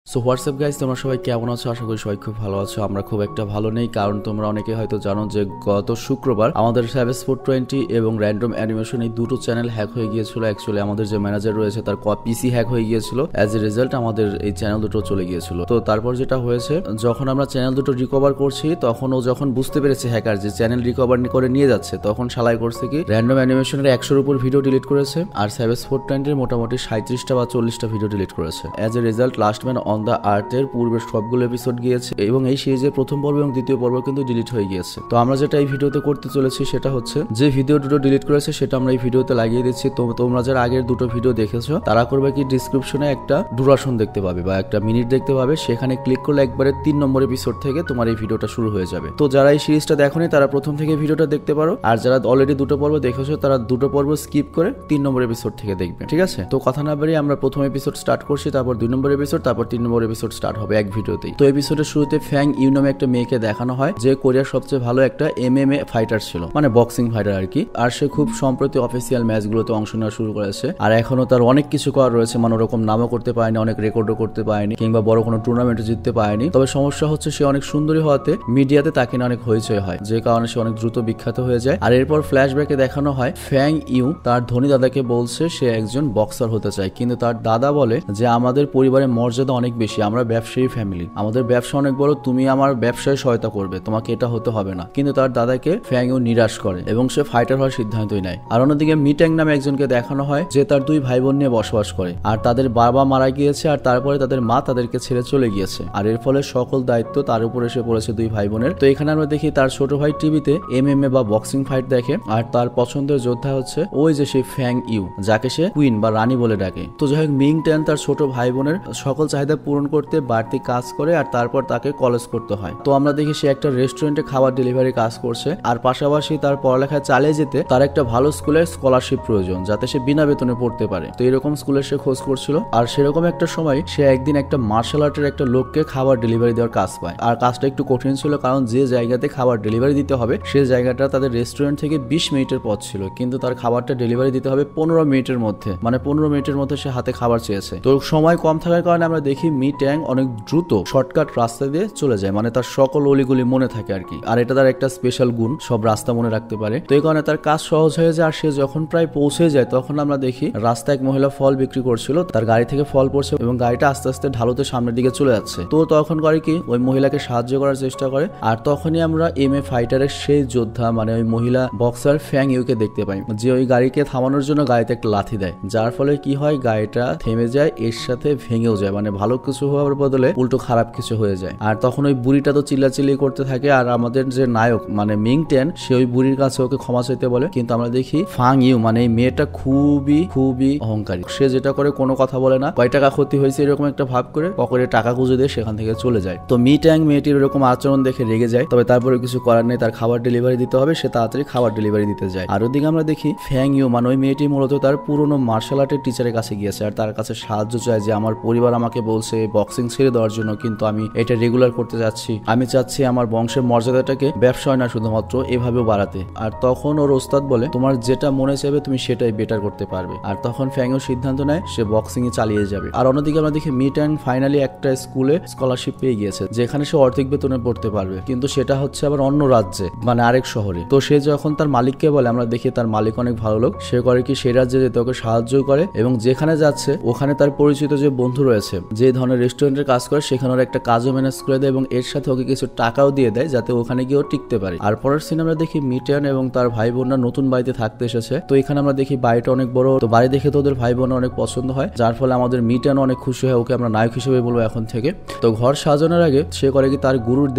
So WhatsApp guys, তোমরা সবাই কেমন আছো? আশা করি সবাই খুব ভালো আছো। আমরা খুব একটা ভালো নেই, কারণ তোমরা অনেকে হয়তো জানো যে গত শুক্রবার আমাদের স্যাভেজ 420 এবং র্যান্ডম অ্যানিমেশন এই দুটো চ্যানেল হ্যাক হয়ে গিয়েছিল। অ্যাকচুয়ালি আমাদের যে ম্যানেজার রয়েছে তার পিসি হ্যাক হয়ে গিয়েছিল। অ্যাজ এ রেজাল্ট আমাদের এই চ্যানেল দুটো চলে গিয়েছিল। তো তারপর যেটা হয়েছে, যখন আমরা চ্যানেল দুটো রিকভার করছি, তখন ও যখন বুঝতে পেরেছে হ্যাকার যে চ্যানেল রিকভার করে নিয়ে যাচ্ছে, তখন শালাই করছে কি র্যান্ডম অ্যানিমেশনের 100-এর উপর ভিডিও ডিলিট করেছে, আর স্যাভেজ 420 মোটামুটি 37টা বা 40টা ভিডিও ডিলিট করেছে। As a result last man on the আর্থের পূর্বের সবগুলো এপিসোড গিয়েছে এবং এই সিরিজের প্রথম পর্ব এবং দ্বিতীয় পর্ব কিন্তু ডিলিট হয়ে গিয়েছে। তো আমরা যেটা এই ভিডিওতে করতে চলেছি সেটা হচ্ছে, যে ভিডিও দুটো ডিলিট করেছে সেটা আমরা এই ভিডিওতে লাগিয়ে দিচ্ছি। তো তোমরা যারা আগের দুটো ভিডিও দেখেছো তারা করবে কি, ডিসক্রিপশনে একটা ডুরাশন দেখতে পাবে বা একটা মিনিট দেখতে পাবে, সেখানে ক্লিক করলে একবারে 3 নম্বর এপিসোড থেকে তোমার এই ভিডিওটা শুরু হয়ে যাবে। তো যারা এই সিরিজটা দেখোনি তারা প্রথম থেকে ভিডিওটা দেখতে পারো, আর যারা অলরেডি দুটো পর্ব দেখেছো তারা দুটো পর্ব স্কিপ করে 3 নম্বর এপিসোড থেকে দেখবে, ঠিক আছে? তো কথা না বাড়িয়ে আমরা প্রথম এপিসোড স্টার্ট করছি, তারপর 2 নম্বর এপিসোড, তারপর 3 নম্বর এপিসোড স্টার্ট হবে এক ভিডিওতেই। তো এপিসোডের শুরুতে ফ্যাং ইউ নামে একটা মেয়েকে দেখানো হয়, যে কোরিয়ার সবচেয়ে ভালো একটা MMA ফাইটার ছিল, মানে বক্সিং ফাইটার আর কি। আর সে খুব সম্প্রতি অফিসিয়াল ম্যাচগুলোতে অংশ নেওয়া শুরু করেছে, আর এখনো তার অনেক কিছু করার রয়েছে। মানে ওরকম নামও করতে পারেনি, অনেক রেকর্ডও করতে পারেনি, কিংবা বড় কোনো টুর্নামেন্টে জিততে পারেনি। তবে সমস্যা হচ্ছে সে অনেক সুন্দরী হওয়াতে মিডিয়াতে তাকে নিয়ে অনেক হইচই হয়, যে কারণে সে অনেক দ্রুত বিখ্যাত হয়ে যায়। আর এরপর ফ্ল্যাশব্যাকে দেখানো হয় ফ্যাং ইউ তার ধনী দাদাকে বলছে সে একজন বক্সার হতে চায়, কিন্তু তার দাদা বলে যে আমাদের পরিবারের মর্যাদা অনেক বেশি, আমরা ব্যবসায়ী ফ্যামিলি, আমাদের ব্যবসা অনেক বড়, তুমি আমার ব্যবসায় সহায়তা করবে, তোমাকে এটা হতে হবে না। কিন্তু তার দাদাকে ফ্যাং ইউ নিরাশ করে এবং সে ফাইটার হওয়ার সিদ্ধান্তই নেয়। আর অন্যদিকে মিট্যাং নামে একজনকে দেখানো হয়, যে তার 2 ভাই বোন নিয়ে বসবাস করে, আর তাদের বাবা মারা গিয়েছে, আর তারপরে তাদের মা তাদেরকে ছেড়ে চলে গিয়েছে, আর এর ফলে সকল দায়িত্ব তার উপর এসে পড়েছে 2 ভাই বোনের। তো এখানে আমরা দেখি তার ছোট ভাই টিভিতে MMA বা বক্সিং ফাইট দেখে, আর তার পছন্দের যোদ্ধা হচ্ছে ওই যে সেই ফ্যাং ইউ, যাকে সে কুইন বা রানী বলে ডাকে। তো যাই হোক, মিং ট্যান তার ছোট ভাই বোনের সকল চাহিদা পূরণ করতে বাড়তি কাজ করে, আর তারপর তাকে কলেজ করতে হয়। তো আমরা দেখি সে একটা রেস্টুরেন্টে খাবার ডেলিভারি কাজ করছে, আর পাশাপাশি তার পড়ালেখা চালিয়ে যেতে তার একটা ভালো স্কুলের স্কলারশিপ প্রয়োজন, যাতে সে বিনা বেতনে পড়তে পারে। তো এরকম স্কুলের সে খোঁজ করছিল, আর সেরকম একটা সময় সে একদিন একটা মার্শাল আর্টের একটা লোককে খাবার ডেলিভারি দেওয়ার কাজ পায়। আর কাজটা একটু কঠিন ছিল, কারণ যে জায়গাতে খাবার ডেলিভারি দিতে হবে সে জায়গাটা তাদের রেস্টুরেন্ট থেকে 20 মিনিটের পথ ছিল, কিন্তু তার খাবারটা ডেলিভারি দিতে হবে 15 মিনিটের মধ্যে। মানে 15 মিনিটের মধ্যে সে হাতে খাবার চেয়েছে। তো সময় কম থাকার কারণে আমরা দেখি মি ট্যাং অনেক দ্রুত শর্টকাট রাস্তা দিয়ে চলে যায়, মানে তার সকল অলিগুলি মনে থাকে আর কি। আর এটা তার একটা স্পেশাল গুণ, সব রাস্তা মনে রাখতে পারে। তো এই কারণে তার কাজ সহজ হয়ে যায়। আর সে যখন প্রায় পৌঁছে যায়, তখন আমরা দেখি রাস্তায় এক মহিলা ফল বিক্রি করছিল, তার গাড়ি থেকে ফল পড়ছে এবং গাড়িটা আস্তে আস্তে ঢালুতে সামনের দিকে চলে যাচ্ছে। তো তখন করে কি, ওই মহিলাকে সাহায্য করার চেষ্টা করে, আর তখনই আমরা MMA ফাইটারের সেই যোদ্ধা, মানে ওই মহিলা বক্সার ফ্যাং ইউকে দেখতে পাই, যে ওই গাড়িকে থামানোর জন্য গাড়িতে একটা লাথি দেয়, যার ফলে কি হয়, গাড়িটা থেমে যায়, এর সাথে ভেঙেও যায়। মানে ভালো কিছু হওয়ার বদলে উল্টো খারাপ কিছু হয়ে যায়। আর তখন ওই বুড়িটা তো চিল্লাচিল্লি করতে থাকে, আর আমাদের যে নায়ক মানে মিং ট্যান, সে ওই বুড়ির কাছে ওকে ক্ষমা চাইতে বলে। কিন্তু আমরা দেখি ফাং ইউ, মানে এই মেয়েটা খুবই খুবই অহংকারী। সে যেটা করে কোনো কথা বলে না, কয় টাকা ক্ষতি হয়েছে এরকম একটা ভাব করে পকেটে টাকা গুঁজে দিয়ে সেখান থেকে চলে যায়। তো মি ট্যাং মেয়েটির এরকম আচরণ দেখে রেগে যায়, তবে তারপরে কিছু করার নেই, তার খাবার ডেলিভারি দিতে হবে, সে তাড়াতাড়ি খাবার ডেলিভারি দিতে যায়। আর ওদিকে আমরা দেখি ফ্যাং ইউ, মানে ওই মেয়েটি মূলত তার পুরনো মার্শাল আর্টের টিচারের কাছে গিয়েছে, আর তার কাছে সাহায্য চায়, যে আমার পরিবার আমাকে বলছে বক্সিং ছেড়ে দেওয়ার জন্য, কিন্তু আমি এটা রেগুলার করতে যাচ্ছি, আমি চাচ্ছি আমার বংশের মর্যাদাটাকে ব্যবসায় না শুধুমাত্র এভাবেও বাড়াতে। আর তখন ওর ওস্তাদ বলে তোমার যেটা মনে চাইবে তুমি সেটাই বেটার করতে পারবে। আর তখন ফ্যাংও সিদ্ধান্ত নেয় সে বক্সিং এ চালিয়ে যাবে। আর অন্যদিকে আমরা দেখি মি ট্যাং ফাইনালি একটা স্কুলে স্কলারশিপ পেয়ে গিয়েছে, যেখানে সে অর্ধেক বেতনে পড়তে পারবে, কিন্তু সেটা হচ্ছে আবার অন্য রাজ্যে, মানে আরেক শহরে। তো সে যখন তার মালিককে বলে, আমরা দেখি তার মালিক অনেক ভালো লোক, সে করে কি সেই রাজ্যে যেতে ওকে সাহায্য করে, এবং যেখানে যাচ্ছে ওখানে তার পরিচিত যে বন্ধু রয়েছে, যে ধরনের রেস্টুরেন্টের কাজ করে, সেখানে ওর একটা কাজও ম্যানেজ করে দেয়, এবং এর সাথে ওকে কিছু টাকাও দিয়ে দেয় যাতে ওখানে গিয়ে ও টিকতে পারে। আর পরের সিনে আমরা দেখি মি ট্যান এবং তার ভাই বোনরা নতুন বাড়িতে থাকতে এসেছে। তো এখানে আমরা দেখি বাড়িটা অনেক বড়, তো বাড়ি দেখে তো ওদের ভাই বোনের অনেক পছন্দ হয়, যার ফলে আমাদের মি ট্যান অনেক খুশি হয়, ওকে আমরা নায়ক হিসেবে বলবো এখন থেকে। তো ঘর সাজানোর আগে সে করে কি তার গুরুর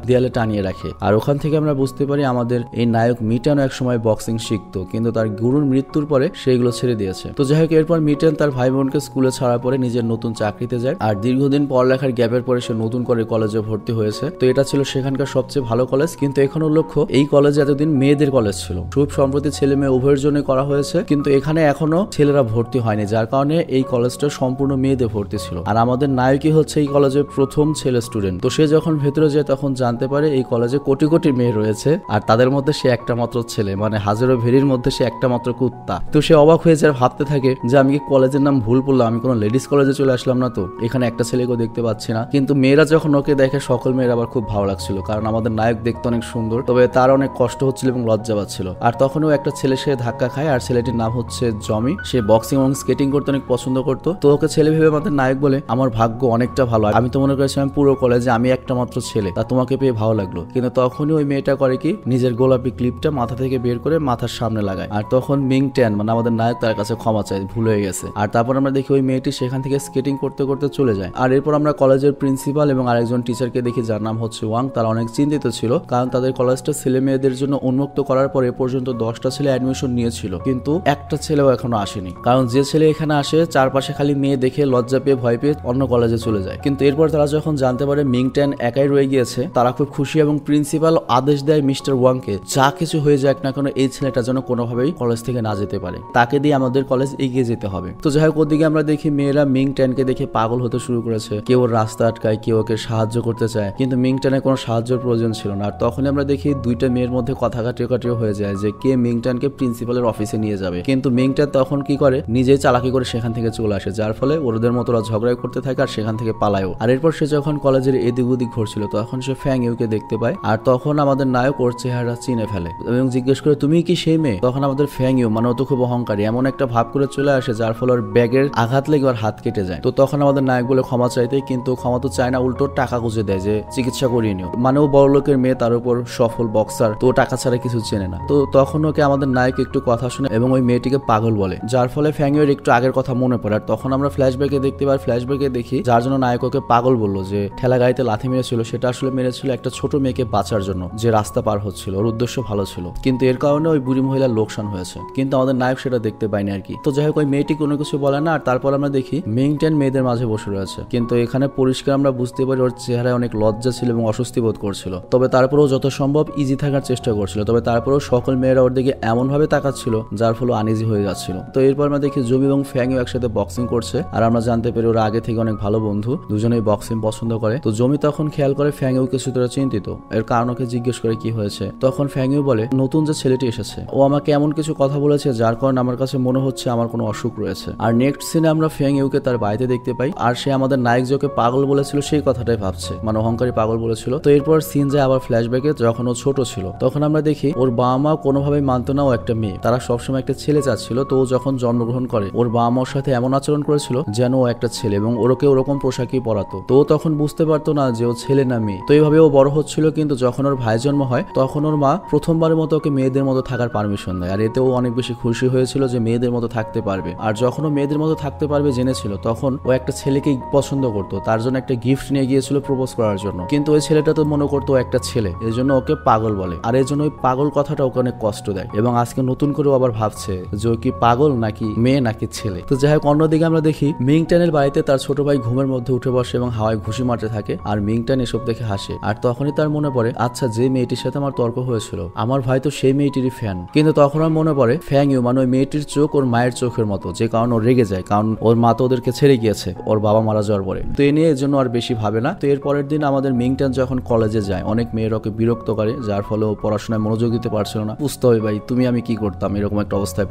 দেয়ালে টানিয়ে রাখে, আর ওখান থেকে আমরা বুঝতে পারি আমাদের এই নায়ক মি ট্যানও এক সময় বক্সিং শিখতো, কিন্তু তার গুরুর মৃত্যুর পরে সেগুলো ছেড়ে দিয়েছে। তো যাই হোক, এরপর মি ট্যান তার ভাই বোনকে স্কুলে ছাড়ার পরে নিজের নতুন চাকরিতে যায়, আর দীর্ঘদিন পড়ালেখার গ্যাপের পরে সে নতুন করে কলেজে ভর্তি হয়েছে। তো এটা ছিল সেখানকার সবচেয়ে ভালো কলেজ, কিন্তু এখন লক্ষ্য এই কলেজ এতদিন মেয়েদের কলেজ ছিল, খুব সম্প্রতি ছেলে মেয়ে উভয়ের জন্য করা হয়েছে, কিন্তু এখানে এখনো ছেলেরা ভর্তি হয়নি, যার কারণে এই কলেজটা সম্পূর্ণ মেয়েদের ভর্তি ছিল। আর আমাদের নায়কই হচ্ছে এই কলেজের প্রথম ছেলে স্টুডেন্ট। তো সে যখন ভেতরে যায় তখন জানতে পারে এই কলেজে কোটি কোটি মেয়ে রয়েছে, আর তাদের মধ্যে সে একটা মাত্র ছেলে, মানে হাজারো ভেরির মধ্যে সে একটা মাত্র কুত্তা। তো সে অবাক হয়ে যায়, ভাবতে থাকে যে আমি কি কলেজের নাম ভুল বললাম, আমি কোনো লেডিস কলেজে চলে আসলাম না, তো এখানে এখানে একটা ছেলেকেও দেখতে পাচ্ছি না। কিন্তু মেয়েরা যখন ওকে দেখে সকল মেয়েরা আবার খুব ভালো লাগছিল, কারণ আমাদের নায়ক দেখতে অনেক সুন্দর, তবে তার অনেক কষ্ট হচ্ছিল এবং লজ্জা পাচ্ছিল। আর তখনও একটা ছেলের সাথে ধাক্কা খায়, আর ছেলেটির নাম হচ্ছে জমি। সে বক্সিং এবং স্কেটিং করতে অনেক পছন্দ করতো। তো ওকে ছেলে ভেবে আমাদের নায়ক বলে, আমার ভাগ্য অনেকটা ভালো, আমি তো মনে করেছিলাম পুরো কলেজে আমি একটা মাত্র ছেলে, তা তোমাকে পেয়ে ভালো লাগলো। কিন্তু তখনই ওই মেয়েটা করে কি, নিজের গোলাপি ক্লিপটা মাথা থেকে বের করে মাথার সামনে লাগায়। আর তখন মিং ট্যান মানে আমাদের নায়ক তার কাছে ক্ষমা চায়, ভুল হয়ে গেছে। আর তারপর আমরা দেখি ওই মেয়েটি সেখান থেকে স্কেটিং করতে করতে চলে যায়। আর এরপর আমরা কলেজের প্রিন্সিপাল এবং আরেকজন টিচারকে দেখি, যার নাম হচ্ছে ওয়াং। তারা অনেক চিন্তিত ছিল, কারণ তাদের কলেজটা ছেলে মেয়েদের জন্য উন্মুক্ত করার পর এ পর্যন্ত 10টা ছেলে অ্যাডমিশন নিয়েছিল, কিন্তু একটা ছেলেও এখনো আসেনি। কারণ যে ছেলে এখানে আসে চারপাশে খালি মেয়ে দেখে লজ্জা পেয়ে ভয় পেয়ে অন্য কলেজে চলে যায়। কিন্তু এরপর তারা যখন জানতে পারে মিং ট্যান একাই রয়ে গিয়েছে, তারা খুব খুশি এবং প্রিন্সিপাল আদেশ দেয় মিস্টার ওয়াংকে, যা কিছু হয়ে যাক না কেন এই ছেলেটা যেন কোনোভাবেই কলেজ থেকে না যেতে পারে, তাকে দিয়ে আমাদের কলেজ এগিয়ে যেতে হবে। তো যাই হোক, ওদিকে আমরা দেখি মেয়েরা মিং ট্যানকে দেখে পাগল হতে শুরু করেছে। কেউ ওর রাস্তা আটকায়, কেউ ওকে সাহায্য করতে চায়, কিন্তু মিং ট্যানের কোনো সাহায্যের প্রয়োজন ছিল না। আর তখনই আমরা দেখি দুইটা মেয়ের মধ্যে কথা কাটিও হয়ে যায় যে কে মিং ট্যানকে প্রিন্সিপালের অফিসে নিয়ে যাবে। কিন্তু মিং ট্যান তখন কি করে, নিজেই চালাকি করে সেখান থেকে চলে আসে, যার ফলে ওদের মতো ওরা ঝগড়া করতে থাকে আর সেখান থেকে পালায়ও। আর এরপর সে যখন কলেজের এদিক ওদিক ঘুরছিল তখন সে ফ্যাং ইউকে দেখতে পায়। আর তখন আমাদের নায়ক ওর চেহারা চিনে ফেলে এবং জিজ্ঞেস করে, তুমি কি সেই মেয়ে? তখন আমাদের ফ্যাং ইউ মানে ও তো খুব অহংকারী, এমন একটা ভাব করে চলে আসে যার ফলে ওর ব্যাগের আঘাত লেগে ওর হাত কেটে যায়। তো তখন আমাদের নায়ক বলে ক্ষমা চাইতে, কিন্তু ক্ষমা তো চায় না, উল্টো টাকা গুঁজে দেয় যে চিকিৎসা করিয়ে নিও। মানে ও বড় লোকের মেয়ে, তার উপর সফল বক্সার, তো টাকা ছাড়া কিছু চেনে না। তো তখন ওকে আমাদের নায়ক একটু কথা শুনে এবং ওই মেয়েটিকে পাগল বলে, যার ফলে ফ্যাং ইউর একটু আগের কথা মনে পড়ে। আর তখন আমরা ফ্ল্যাশব্যাকে দেখতে পাই, ফ্ল্যাশব্যাকে দেখি যার জন্য নায়ক ওকে পাগল বললো, যে ঠেলা গাড়িতে লাথি মেরেছিল, সেটা আসলে মেরেছিল একটা ছোট মেয়েকে বাঁচার জন্য যে রাস্তা পার হচ্ছিল। ওর উদ্দেশ্য ভালো ছিল, কিন্তু এর কারণে ওই বুড়ি মহিলার লোকসান হয়েছে, কিন্তু আমাদের নায়ক সেটা দেখতে পাইনি আর কি। তো যাই হোক, ওই মেয়েটি কোনো কিছু বলে না। আর তারপর আমরা দেখি মিং ট্যান মেয়েদের মাঝে বসে রয়েছে, কিন্তু এখানে পরিষ্কার আমরা বুঝতে পারি ওর চেহারায় অনেক লজ্জা ছিল এবং অস্বস্তি বোধ করছিল। তবে তারপরেও যত সম্ভব ইজি থাকার চেষ্টা করছিল। তবে তারপরেও সকল মেয়েরা ওর দিকে এমন ভাবে তাকাচ্ছিল যার ফলে আনইজি হয়ে যাচ্ছিল। তো এরপর আমরা দেখি জমি এবং ফ্যাং ইউ একসাথে বক্সিং করছে, আর আমরা জানতে পারি ওরা আগে থেকে অনেক ভালো বন্ধু, দুজনেই বক্সিং পছন্দ করে। তো জমি তখন খেয়াল করে ফ্যাং ইউ কিছু তোরা চিন্তিত, এর কারণ ওকে জিজ্ঞেস করে কি হয়েছে। তখন ফ্যাং ইউ বলে, নতুন যে ছেলেটি এসেছে ও আমাকে এমন কিছু কথা বলেছে যার কারণে আমার কাছে মনে হচ্ছে আমার কোনো অসুখ রয়েছে। আর নেক্সট সিনে আমরা ফ্যাং ইউকে তার বাড়িতে দেখতে পাই, আর সে আমাদের নায়ক যে ওকে পাগল বলেছিল সেই কথাটাই ভাবছে, মানে অহংকারী পাগল বলেছিল। তো এরপর সিন যায় আবার ফ্ল্যাশব্যাকে, যখন ও ছোট ছিল তখন আমরা দেখি ওর বাবা মা কোনোভাবেই মানতো না ও একটা মেয়ে, তারা সবসময় একটা ছেলে চাচ্ছিল। তো ও যখন জন্মগ্রহণ করে ওর বাবা মার সাথে এমন আচরণ করেছিল যেন ও একটা ছেলে, এবং ওরকে ওরকম পোশাকই পরাতো। তো ও তখন বুঝতে পারতো না যে ও ছেলে না মেয়ে। তো এইভাবে ও বড় হচ্ছিল, কিন্তু যখন ওর ভাই জন্ম হয় তখন ওর মা প্রথমবারের মতো ওকে মেয়েদের মতো থাকার পারমিশন দেয়। আর এতে ও অনেক বেশি খুশি হয়েছিল যে মেয়েদের মতো থাকতে পারবে। আর যখন ও মেয়েদের মতো থাকতে পারবে জেনেছিল তখন ও একটা ছেলেকেই পছন্দ করতো, তার জন্য একটা গিফট নিয়ে গিয়েছিল প্রপোজ করার জন্য। কিন্তু ওই ছেলেটা তো মনে করতো একটা ছেলে, এই জন্য ওকে পাগল বলে। আর এই জন্য ওই পাগল কথাটা ওকে অনেক কষ্ট দেয়, এবং আজকে নতুন করে আবার ভাবছে যে ও কি পাগল নাকি মেয়ে নাকি ছেলে। তো যাই হোক, অন্যদিকে আমরা দেখি মিং ট্যানের বাড়িতে তার ছোট ভাই ঘুমের মধ্যে উঠে বসে এবং হাওয়ায় ঘুষি মারতে থাকে, আর মিং ট্যান এসব দেখে হাসে। আর তখনই তার মনে পড়ে, আচ্ছা যে মেয়েটির সাথে আমার তর্ক হয়েছিল আমার ভাই তো সেই মেয়েটিরই ফ্যান। কিন্তু তখন আমার মনে পড়ে ফ্যাং ইউ মানে ওই মেয়েটির চোখ ওর মায়ের চোখের মতো, যে কারণে ও রেগে যায়, কারণ ওর মা তো ওদেরকে ছেড়ে গিয়েছে ওর বাবা মারা যাওয়ার পরে। তো এ নিয়ে এর জন্য আর বেশি ভাবে না। তো এর পরের দিন আমাদের মিং ট্যান যখন কলেজে যায় অনেক মেয়ের ওকে বিরক্ত করে, যার ফলে ও পড়াশোনায় মনোযোগ দিতে পারছিল না। বুঝতে হবে ভাই তুমি আমি কি করতাম এরকম একটা অবস্থায়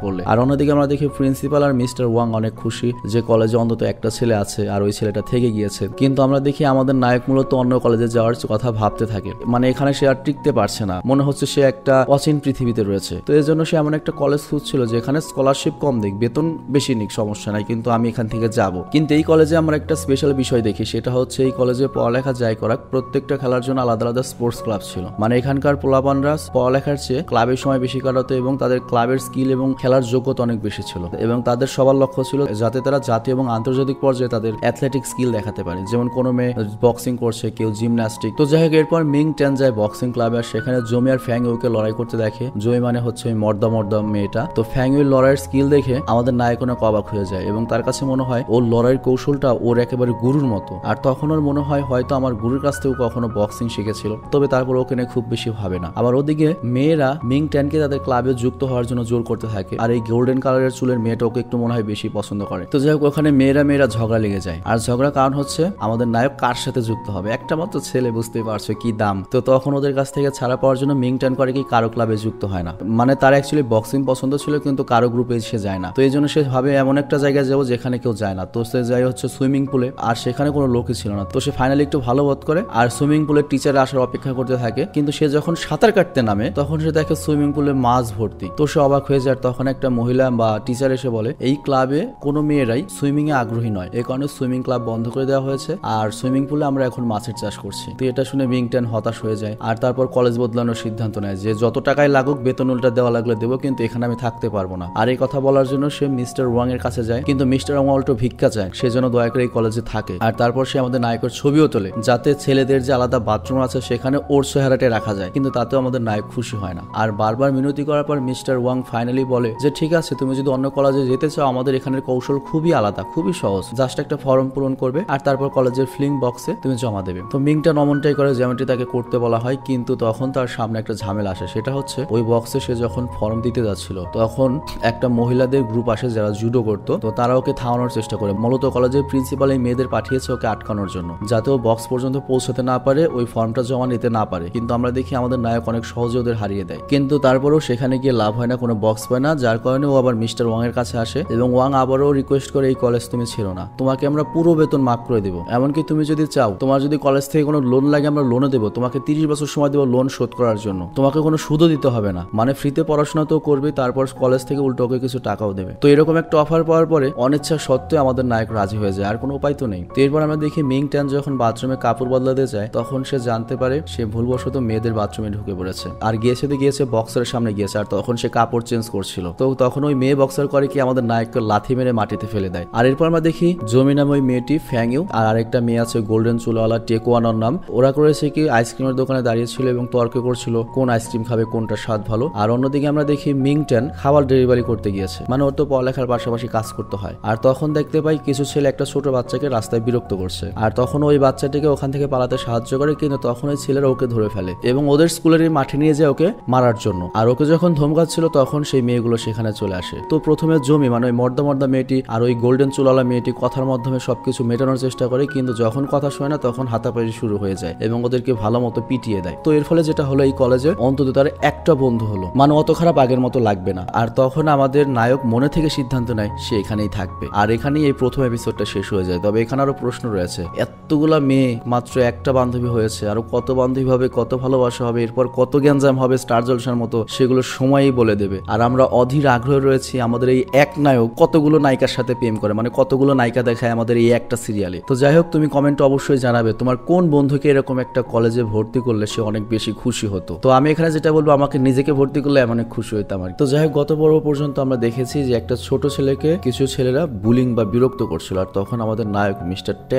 পড়লে। আর অন্যদিকে আমরা দেখি প্রিন্সিপাল আর মিস্টার ওয়াং অনেক খুশি যে কলেজে অন্তত একটা ছেলে আছে আর ওই ছেলেটা থেকে গিয়েছে। কিন্তু আমরা দেখি আমাদের নায়ক মূলত অন্য কলেজে যাওয়ার কথা ভাবতে থাকে, মানে এখানে সে আর টিকতে পারছে না, মনে হচ্ছে সে একটা অচিন পৃথিবীতে রয়েছে। তো এর জন্য সে এমন একটা কলেজ খুঁজছিল যেখানে স্কলারশিপ কম দিক, বেতন বেশি নিক, সমস্যা নাই, কিন্তু আমি এখান থেকে যাব। কিন্তু এই কলেজে আমরা একটা স্পেশাল বিষয় দেখি, সেটা হচ্ছে এই কলেজে পড়ালেখা যাই করাক প্রত্যেকটা খেলার জন্য আলাদা আলাদা স্পোর্টস ক্লাব ছিল। মানে এখানকার পোলাপানরা পড়ালেখার চেয়ে ক্লাবের সময় বেশি কাটাতো এবং তাদের ক্লাবের স্কিল এবং খেলার যোগ্যতা অনেক বেশি ছিল, এবং তাদের সবার লক্ষ্য ছিল যাতে তারা জাতীয় এবং আন্তর্জাতিক পর্যায়ে তাদের অ্যাথলেটিক স্কিল দেখাতে পারে। যেমন কোনো মেয়ে বক্সিং করছে, কেউ জিমন্যাস্টিক। তো যাই হোক, এরপর মিং ট্যান যায় বক্সিং ক্লাবে, আর সেখানে জমি আর ফ্যাং ইউকে লড়াই করতে দেখে। জমি মানে হচ্ছে ওই মর্দা মেয়েটা। তো ফ্যাং ইউর লড়াইয়ের স্কিল দেখে আমাদের নায়ক অনেক অবাক হয়ে যায়, এবং তার কাছে মনে হয় ওর লড়াইয়ের কৌশলটা ওর একেবারে গুরুর মতো। আর তখন ওর মনে হয় হয়তো আমার গুরুর কাছ থেকেও কখনো বক্সিং শিখেছিল, তবে তারপর ওকে নিয়ে খুব বেশি ভাবে না। আবার ওদিকে মেয়েরা মিং ট্যানকে তাদের ক্লাবে যুক্ত হওয়ার জন্য জোর করতে থাকে, আর এই গোল্ডেন কালারের চুলের মেয়েটা ওকে একটু মনে হয় বেশি পছন্দ করে। তো যাই হোক, ওখানে মেয়েরা ঝগড়া লেগে যায়, আর ঝগড়ার কারণ হচ্ছে আমাদের নায়ক কার সাথে যুক্ত হবে, একটা মাত্র ছেলে, বুঝতে পারছো কি দাম। তো তখন ওদের কাছ থেকে ছাড়া পাওয়ার জন্য মিং ট্যান করে কি কারো ক্লাবে যুক্ত হয় না, মানে তার অ্যাকচুয়ালি বক্সিং পছন্দ ছিল কিন্তু কারো গ্রুপে সে যায় না। তো এই জন্য সে ভাবে এমন একটা জায়গায় যাবো যেখানে কেউ যায় না। তো সে যায় হচ্ছে সুইমিং সুইমিং পুলে, আর সেখানে কোনো লোকই ছিল না। তো সে ফাইনালি একটু ভালো বোধ করে আর সুইমিং পুলের টিচার আসার অপেক্ষা করতে থাকে। কিন্তু সে যখন সাঁতার কাটতে নামে তখন সে দেখে সুইমিং পুলে মাছ ভর্তি। তো সে অবাক হয়ে যায়। তখন একটা মহিলা বা টিচার এসে বলে এই ক্লাবে কোনো মেয়েরাই সুইমিং এ আগ্রহী নয়, এই কারণে সুইমিং ক্লাব বন্ধ করে দেওয়া হয়েছে, আর সুইমিং পুলে আমরা এখন মাছের চাষ করছি। তো এটা শুনে মিংটেন হতাশ হয়ে যায় আর তারপর কলেজ বদলানোর সিদ্ধান্ত নেয় যে যত টাকাই লাগুক বেতন উল্টা দেওয়া লাগলে দেবো, কিন্তু এখানে আমি থাকতে পারবো না। আর এই কথা বলার জন্য সে মিস্টার ওয়াং এর কাছে যায়, কিন্তু মিস্টার ওয়াং উল্টো ভিক্ষা চায় সে যেন দয়া করে এই কলেজে থাকে। আর তারপর সে আমাদের নায়কের ছবিও তোলে যাতে ছেলেদের যে আলাদা বাথরুম আছে সেখানে ওর চেহারাটা রাখা যায়, কিন্তু তাতেও আমাদের নায়ক খুশি হয় না। আর বারবার মিনতি করার পর মিস্টার ওয়াং ফাইনালি বলে যে ঠিক আছে, তুমি যদি অন্য কলেজে যেতে চাও আমাদের এখানের কৌশল খুবই আলাদা, খুবই সহজ, জাস্ট একটা ফর্ম পূরণ করবে আর তারপর কলেজের ফিলিং বক্সে তুমি জমা দেবে। তো মিংটা নমনটাই করে যেমনটি তাকে করতে বলা হয়, কিন্তু তখন তার সামনে একটা ঝামেলা আসে। সেটা হচ্ছে ওই বক্সে সে যখন ফর্ম দিতে যাচ্ছিল তখন একটা মহিলাদের গ্রুপ আসে যারা জুডো করতো। তো তারা ওকে থামানোর চেষ্টা করে। মূলত কলেজের প্রিন্সিপাল এই মেয়েদের পাঠিয়েছে ওকে আটকানোর জন্য, যাতে ও বক্স পর্যন্ত পৌঁছাতে না পারে, ওই ফর্মটা জমা নিতে না পারে। কিন্তু আমরা দেখি আমাদের নায়ক অনেক সহজে ওদের হারিয়ে দেয়, কিন্তু তারপরেও সেখানে গিয়ে লাভ হয় না, কোনো বক্স পায় না, যার কারণে ও আবার মিস্টার ওয়াং এর কাছে আসে এবং ওয়াং আবারও রিকোয়েস্ট করে এই কলেজ তুমি ছিল না, তোমাকে আমরা পুরো বেতন মাফ করে দেবো, এমনকি তুমি যদি চাও তোমার যদি কলেজ থেকে কোনো লোন লাগে আমরা লোনও দেবো, তোমাকে 30 বছর সময় দেবো লোন শোধ করার জন্য, তোমাকে কোনো সুদও দিতে হবে না, মানে ফ্রিতে পড়াশোনা তো করবে, তারপর কলেজ থেকে উল্টো ওকে কিছু টাকাও দেবে। তো এরকম একটা অফার পাওয়ার পরে অনিচ্ছা সত্ত্বেও আমাদের নায়ক রাজি হয়ে যায়, আর কোনো উপায় তো নেই। তো এরপর আমরা দেখি মিং ট্যান যখন বাথরুমে কাপড় বদলাতে যায় তখন সে জানতে পারে সে ভুলবশত মেয়েদের বাথরুমে ঢুকে পড়েছে, আর গিয়েছে বক্সারের সামনে গিয়েছে, আর তখন সে কাপড় চেঞ্জ করছিল। তো তখন ওই মেয়ে বক্সার করে কি আমাদের নায়ককে লাথি মেরে মাটিতে ফেলে দেয়। আর এরপর আমরা দেখি জমি নামে ওই মেয়েটি ফ্যাংইউ আর আরেকটা মেয়ে আছে গোল্ডেন চুলওয়ালা টেকওয়ানোর নাম, ওরা করেছে কি আইসক্রিমের দোকানে দাঁড়িয়েছিল এবং তর্ক করছিল কোন আইসক্রিম খাবে, কোনটা স্বাদ ভালো। আর অন্যদিকে আমরা দেখি মিংটেন খাবার ডেলিভারি করতে গিয়েছে, মানে ওর তো পড়ালেখার পাশাপাশি কাজ করতে হয়। আর তখন দেখতে পাই কিছু ছেলে একটা ছোট বাচ্চাকে রাস্তায় বিরক্ত করছে, আর তখন ওই বাচ্চাটিকে ওখান থেকে পালাতে সাহায্য করে, কিন্তু তখন ওই ছেলেরা ওকে ধরে ফেলে এবং ওদের স্কুলের মাঠে নিয়ে যায় ওকে মারার জন্য। আর ওকে যখন ধমকাচ্ছিল তখন সেই মেয়েগুলো সেখানে চলে আসে। তো প্রথমে জমি মানে ওই মর্দা মেয়েটি আর ওই গোল্ডেন চুলওয়ালা মেয়েটি কথার মাধ্যমে সবকিছু মেটানোর চেষ্টা করে, কিন্তু যখন কথা শোনে না তখন হাতাপাতি শুরু হয়ে যায় এবং ওদেরকে ভালো মতো পিটিয়ে দেয়। তো এর ফলে যেটা হলো এই কলেজে অন্তত তার একটা বন্ধু হলো, মানে অত খারাপ আগের মতো লাগবে না। আর তখন আমাদের নায়ক মনে থেকে সিদ্ধান্ত নেয় সে এখানেই থাকবে, আর এখানেই এই প্রথম এপিসোডটা শেষ হয়ে যায়। তবে এখানে আরো প্রশ্ন রয়েছে, এতগুলা মেয়ে মাত্র একটা বান্ধবী হয়েছে, আরো কত বান্ধবী হবে, কত ভালোবাসা হবে, এরপর কত গ্যাঞ্জাম হবে স্টার জলসার মতো, সেগুলো সময়ই বলে দেবে। আর আমরা অধীর আগ্রহ রয়েছি আমাদের এই এক নায়ক কতগুলো নায়িকার সাথে প্রেম করে, মানে কতগুলো নায়িকা দেখায় আমাদের এই একটা সিরিয়ালে। তো যাই হোক, তুমি কমেন্টে অবশ্যই জানাবে তোমার কোন বন্ধুকে এরকম একটা কলেজে ভর্তি করলে সে অনেক বেশি খুশি হতো। তো আমি এখানে যেটা বলবো, আমাকে নিজেকে ভর্তি করলে আমি অনেক খুশি হইতাম আর। তো যাই হোক, গত পর্ব পর্যন্ত আমরা দেখেছি যে একটা ছোট ছেলেকে কিছু ছেলেরা বুলিং বা বিরক্ত করছিল, আর তখন আমাদের নায়ক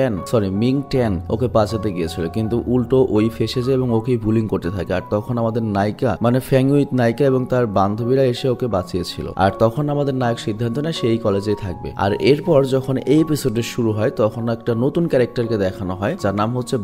মিং ট্যান ওকে বাঁচাতে গিয়েছিল, কিন্তু উল্টো ওই ফেসে যায় এবং ওকেই বুলিং করতে থাকে। আর তখন আমাদের নায়িকা মানে ফ্যাংউইথ নায়িকা এবং তার বান্ধবীরা এসে ওকে বাঁচিয়েছিল, আর তখন আমাদের নায়ক সিদ্ধান্ত নেয় সেই কলেজেই থাকবে। আর এরপর যখন এই এপিসোডে শুরু হয় তখন একটা নতুন ক্যারেক্টারকে দেখানো হয় যার নাম হচ্ছে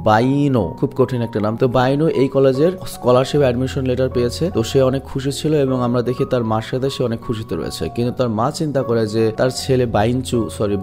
বাইনো, খুব কঠিন একটা নাম। তো বাইনো এই কলেজের স্কলারশিপ অ্যাডমিশন লেটার পেয়েছে, তো সে অনেক খুশি ছিল এবং আমরা দেখি তার মার সাথে সে অনেক খুশিতে রয়েছে। কিন্তু তার মা চিন্তা করে যে তার ছেলে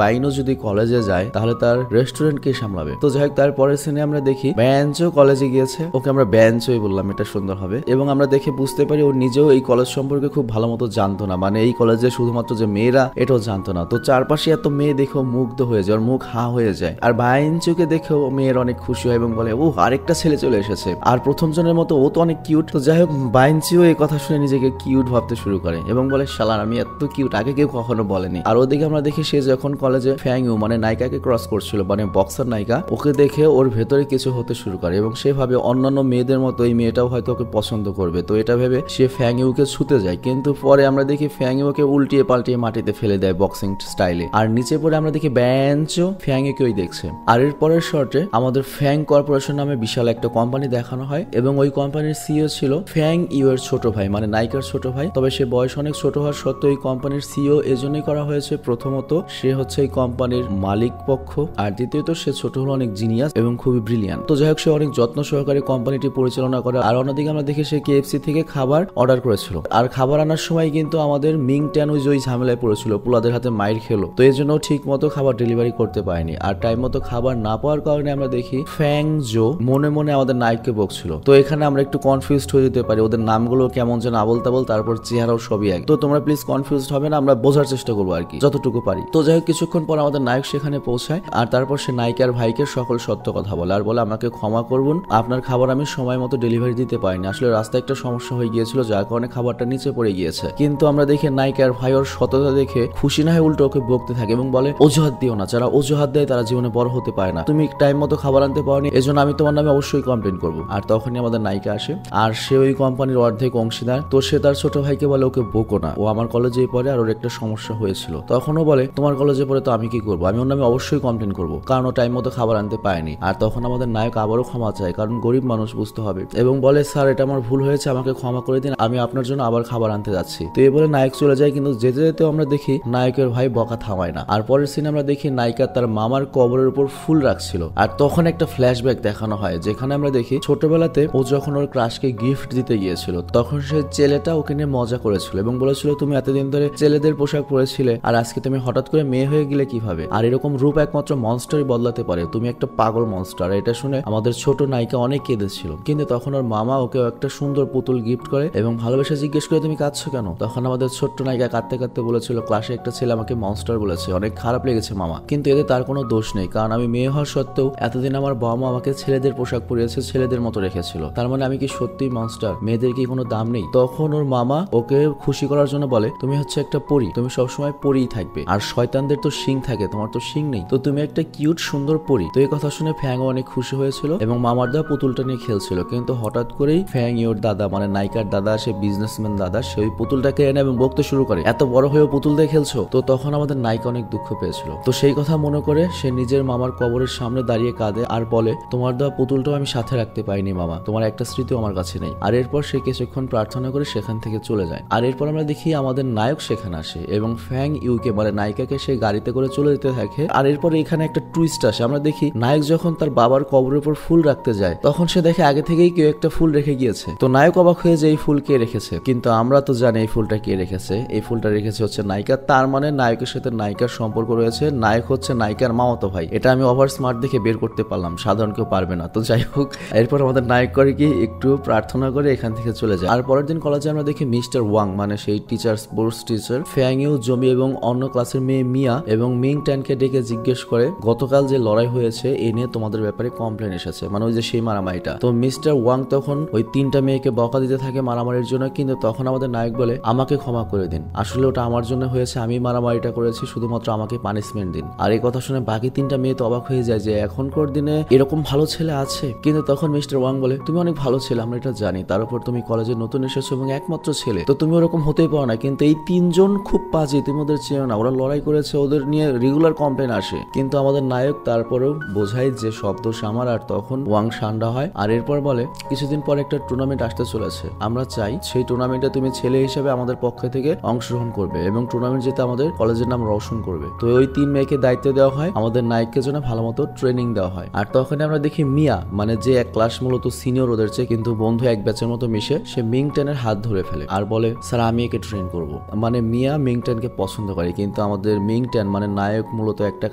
বাইনো যদি কলেজে যায় তাহলে তার রেস্টুরেন্ট কে সামলাবে। তো যাই হোক, তারপরের সিনে আমরা দেখি ব্যাঞ্চো কলেজে গিয়েছে, ওকে আমরা ব্যাঞ্চোই বললাম, এটা সুন্দর হবে। এবং আমরা দেখে বুঝতে পারি ও নিজেও এই কলেজ সম্পর্কে খুব ভালো মতো জানতো না, মানে এই কলেজে শুধুমাত্র যে মেয়েরা এটাও জানতো না। তো চারপাশে এত মেয়ে দেখেও মুগ্ধ হয়ে যায়, ওর মুখ হা হয়ে যায়। আর বাইঞ্চোকে দেখেও মেয়ের অনেক খুশি হয় এবং বলে ও আরেকটা ছেলে চলে এসেছে, আর প্রথম জনের মতো ও তো অনেক কিউট। তো যাই হোক, বাইঞ্চিও এই কথা শুনে নিজেকে কিউট ভাবতে শুরু করে এবং বলে শালার আমি এত কিউট আগে কেউ কখনো বলেনি। আর ওদিকে আমরা দেখি সে যখন কলেজে ফ্যাংইউ মানে নায়িকাকে ক্রস করছিল, মানে বক্সার নায়িকা, ওকে দেখে ওর ভেতরে কিছু হতে শুরু করে এবং সে ভাবে অন্যান্য মেয়েদের মতো এই মেয়েটাও হয়তো ওকে পছন্দ করবে। তো এটা ভেবে সে ফ্যাংইউকে ছুতে যায়, কিন্তু পরে আমরা দেখি ফ্যাংইউকে উল্টিয়ে পাল্টিয়ে মাটিতে ফেলে দেয় বক্সিং স্টাইলে। আর নিচে পরে আমরা দেখি ব্যাঞ্চো ফ্যাংইউকেই দেখছে। আর এর পরের শর্টে আমাদের ফ্যাং কর্পোরেশন নামে বিশাল একটা কোম্পানি দেখানো হয় এবং ওই কোম্পানির সিইও ছিল ফ্যাং ইউ এর ছোট ভাই, মানে নায়িকার ছোট ভাই। তবে সে বয়স অনেক ছোট হওয়ার সত্ত্বেও এই কোম্পানির সিইও এজন্যই করা হয়েছে, প্রথমত সে হচ্ছে এই কোম্পানির মালিক পক্ষ, আর দ্বিতীয়ত সে ছোট হলো অনেক জিনিয়াস এবং খুবই ব্রিলিয়ান্ট। তো যাই হোক, সে অনেক যত্ন সহকারে কোম্পানিটি পরিচালনা করে। আর অন্যদিকে আমরা দেখি সে কেএফসি থেকে খাবার অর্ডার করেছিল, আর খাবার আনার সময় কিন্তু আমাদের মিং ট্যান ওই ঝামেলায় পড়েছিল, পোলাদের হাতে মাইর খেলো। তো এই জন্য ঠিক মতো খাবার ডেলিভারি করতে পারেনি, আর টাইম মতো খাবার না পাওয়ার কারণে আমরা দেখি ফ্যাং জো মনে মনে আমাদের নায়ককে বকছিল। তো এখানে আমরা একটু কনফিউজড হয়ে যেতে পারি, ওদের নামগুলো কেমন যেন আবল তাবল, তারপর চেহারাও সবই এক। তো তোমরা প্লিজ কনফিউজড হবে না, আমরা বোঝার চেষ্টা করবো আর কি যতটুকু পারি। তো যাই হোক, কিছুক্ষণ কিছুক্ষণ পর আমাদের নায়ক সেখানে পৌঁছায় আর তারপর সে নায়িকার ভাইকে সকল সত্য কথা বলে আর বলে আমাকে ক্ষমা করুন, আপনার খাবার আমি সময় মতো ডেলিভারি দিতে পারিনি, আসলে রাস্তায় একটা সমস্যা হয়ে গিয়েছিল যার কারণে খাবারটা নিচে পড়ে গিয়েছে। কিন্তু আমরা দেখি নায়িকার ভাই ওর সততা দেখে খুশি না হয়ে উল্টো ওকে বকতে থাকে এবং বলে অজুহাত দিও না, যারা অজুহাত দেয় তারা জীবনে বড় হতে পারে না, তুমি টাইম মতো খাবার আনতে পারোনি, এজন্য আমি তোমার নামে অবশ্যই কমপ্লেন করবো। আর তখনই আমাদের নায়িকা আসে আর সে ওই কোম্পানির অর্ধেক অংশীদার। তো সে তার ছোট ভাইকে বলে ওকে বকো না, ও আমার কলেজেই পড়ে আর ওর একটা সমস্যা হয়েছিল। তখনও বলে তোমার কলেজে পড়ে তো আমি কি করবো, আমি ওর নামে অবশ্যই কমপ্লেন করবো, কারণ ও টাইম মতো খাবার আনতে পারেনি। আর তখন আমাদের নায়ক আবারও ক্ষমা চায়, কারণ গরিব মানুষ বুঝতে হবে, এবং বলে স্যার এটা আমার ভুল হয়েছে, আমাকে ক্ষমা করে দিন, আমি আপনার জন্য আবার খাবার আনতে যাচ্ছি। তো এই বলে নায়ক চলে যায়, কিন্তু যেতে যেতেও আমরা দেখি নায়কের ভাই বকা থামায় না। আর পরের সিনে আমরা দেখি নায়িকা তার মামার কবরের উপর ফুল রাখছিল আর তখন একটা ফ্ল্যাশব্যাক দেখানো হয় যেখানে আমরা দেখি ছোটবেলাতে ও যখন ওর ক্রাশকে গিফট দিতে গিয়েছিল তখন সে ছেলেটা ওকে নিয়ে মজা করেছিল এবং বলেছিল তুমি এতদিন ধরে ছেলেদের পোশাক পরেছিলে আর আজকে তুমি হঠাৎ করে মেয়ে হয়ে গেলে কিভাবে, আর এরকম রূপ একমাত্র মনস্টারই বদলাতে পারে, তুমি একটা পাগল মনস্টার। এটা শুনে আমাদের ছোট নায়িকা অনেক কেঁদেছিল, কিন্তু তখন ওর মামা ওকে একটা সুন্দর পুতুল গিফট করে এবং ভালোবেসে জিজ্ঞেস করে তুমি কাঁদছো কেন। তখন আমাদের ছোট্ট নায়িকা কাঁদতে কাঁদতে বলেছিল ক্লাসে একটা ছেলে আমাকে মনস্টার বলেছে, অনেক খারাপ লেগেছে মামা, কিন্তু এতে তার কোনো দোষ নেই, কারণ আমি মেয়ে হওয়ার সত্ত্বেও এতদিন আমার বাবা মা আমাকে ছেলেদের পোশাক পরিয়েছে, ছেলেদের মতো রেখেছিল, তার মানে আমি কি সত্যি মনস্টার, মেয়েদের কি কোনো দাম নেই। তখন ওর মামা ওকে খুশি করার জন্য বলে তুমি হচ্ছে একটা পরী, তুমি সবসময় পরীই থাকবে, আর শয়তানদের তো শিং থাকে, তোমার তো শিং নেই, তো তুমি একটা কিউট সুন্দর পরী। তো এই কথা শুনে ফ্যাংও অনেক খুশি হয়েছিল এবং মামার দা পুতুলটা নিয়ে খেলছিল, কিন্তু হঠাৎ করেই ফ্যাং ইওর দাদা মানে নায়িকার দাদা, সে বিজনেসম্যান দাদা, সে ওই পুতুলটাকে এনে এবং বকতে শুরু করে এত বড় হয়েও পুতুল দিয়ে খেলছো। তো তখন আমাদের নায়িকা অনেক দুঃখ পেয়েছিল, তো সেই কথা মনে করে সে নিজের মামার কবরের সামনে দাঁড়িয়ে কাঁদে আর বলে তোমার দেওয়া পুতুলটাও আমি সাথে রাখতে পারিনি মামা, তোমার একটা স্মৃতিও আমার কাছে নেই। আর এরপর সে কিছুক্ষণ প্রার্থনা করে সেখান থেকে চলে যায়। আর এরপর আমরা দেখি আমাদের নায়ক সেখানে আসে এবং ফ্যাং ইউকে মানে নায়িকাকে সে গাড়িতে করে চলে যেতে থাকে। আর এরপর এখানে একটা টুইস্ট আসে, আমরা দেখি নায়ক যখন তার বাবার কবরের উপর ফুল রাখতে যায় তখন সে দেখে আগে থেকেই কেউ একটা ফুল রেখে গিয়েছে। তো নায়ক অবাক হয়ে যে এই ফুল কে রেখেছে, কিন্তু আমরা তো জানি এই ফুলটা কে রেখেছে, এই ফুলটা রেখেছে হচ্ছে নায়িকা, তার মানে নায়কের সাথে নায়িকার সম্পর্ক রয়েছে, নায়ক হচ্ছে নায়িকার মামাতো ভাই। এটা আমি ওভার স্মার্ট দেখে বের করতে পারলাম, সাধারণ কেউ পারবে না। তো যাই হোক, এরপর আমাদের নায়ক করে কি একটু প্রার্থনা করে এখান থেকে চলে যায়। আর পরের দিন কলেজে আমরা দেখি মিস্টার ওয়াং মানে সেই টিচার, স্পোর্টস টিচার ফ্যাং ইউ, জমি এবং অন্য ক্লাসের মেয়ে মিয়া এবং মিং ট্যানকে ডেকে জিজ্ঞেস করে গতকাল যে লড়াই হয়েছে এ নিয়ে তোমাদের ব্যাপারে কমপ্লেন এসেছে, মানে ওই যে সেই মারামারিটা। তো মিস্টার ওয়াং তখন ওই তিনটা মেয়েকে বকা দিতে থাকে মারামারির জন্য, কিন্তু তখন আমাদের নায়ক বলে আমাকে ক্ষমা করে দিন, আসলে ওটা আমার জন্য হয়েছে, আমি মারামারিটা করেছি, শুধুমাত্র আমাকে পানিশমেন্ট দিন। আর এই কথা শুনে বাকি তিনটা মেয়ে তো অবাক হয়ে যায় যে এখনকার দিনে এরকম ভালো ছেলে আছে, কিন্তু তখন মিস্টার ওয়াং বলে তুমি অনেক ভালো ছেলে, আমরা এটা জানি, তার উপর তুমি কলেজে নতুন এসেছো এবং একমাত্র ছেলে, তো তুমি ওরকম হতেই পারো না, কিন্তু এই তিনজন খুব বাজে, তুমি ওদের চেনো না, ওরা লড়াই করেছে, ওদের নিয়ে রেগুলার কমপ্লেন আসে। কিন্তু আমাদের নায়ক তারপরেও বোঝায় যে সব দোষ আমার, আর তখন ওয়াং ঠান্ডা হয়। আর এরপর বলে কিছুদিন পর একটা টুর্নামেন্ট আসতে চলেছে, আমরা চাই সেই টুর্নামেন্টে তুমি ছেলে হিসেবে আমাদের পক্ষ থেকে অংশগ্রহণ করবে এবং টুর্নামেন্ট যেতে আমাদের কলেজের নাম রোশন করবে। তো ওই তিন মেয়েকে দায়িত্ব দেওয়া হয়, আমাদের নায়ককে জন্য ভালো মতো ট্রেনিং দেওয়া হয়। আর তখন আমরা দেখি মিয়া মানে যে এক ক্লাস মূলত সিনিয়র ওদের চেয়ে, কিন্তু বন্ধু এক ব্যাচের মতো মিশে, সে মিং টেনের হাত ধরে ফেলে আর বলে স্যার আমি একে ট্রেন করবো। মানে মিয়া মিং টেনকে পছন্দ করে, কিন্তু আমাদের মিং টেন মানে নায়ক মূলত একটা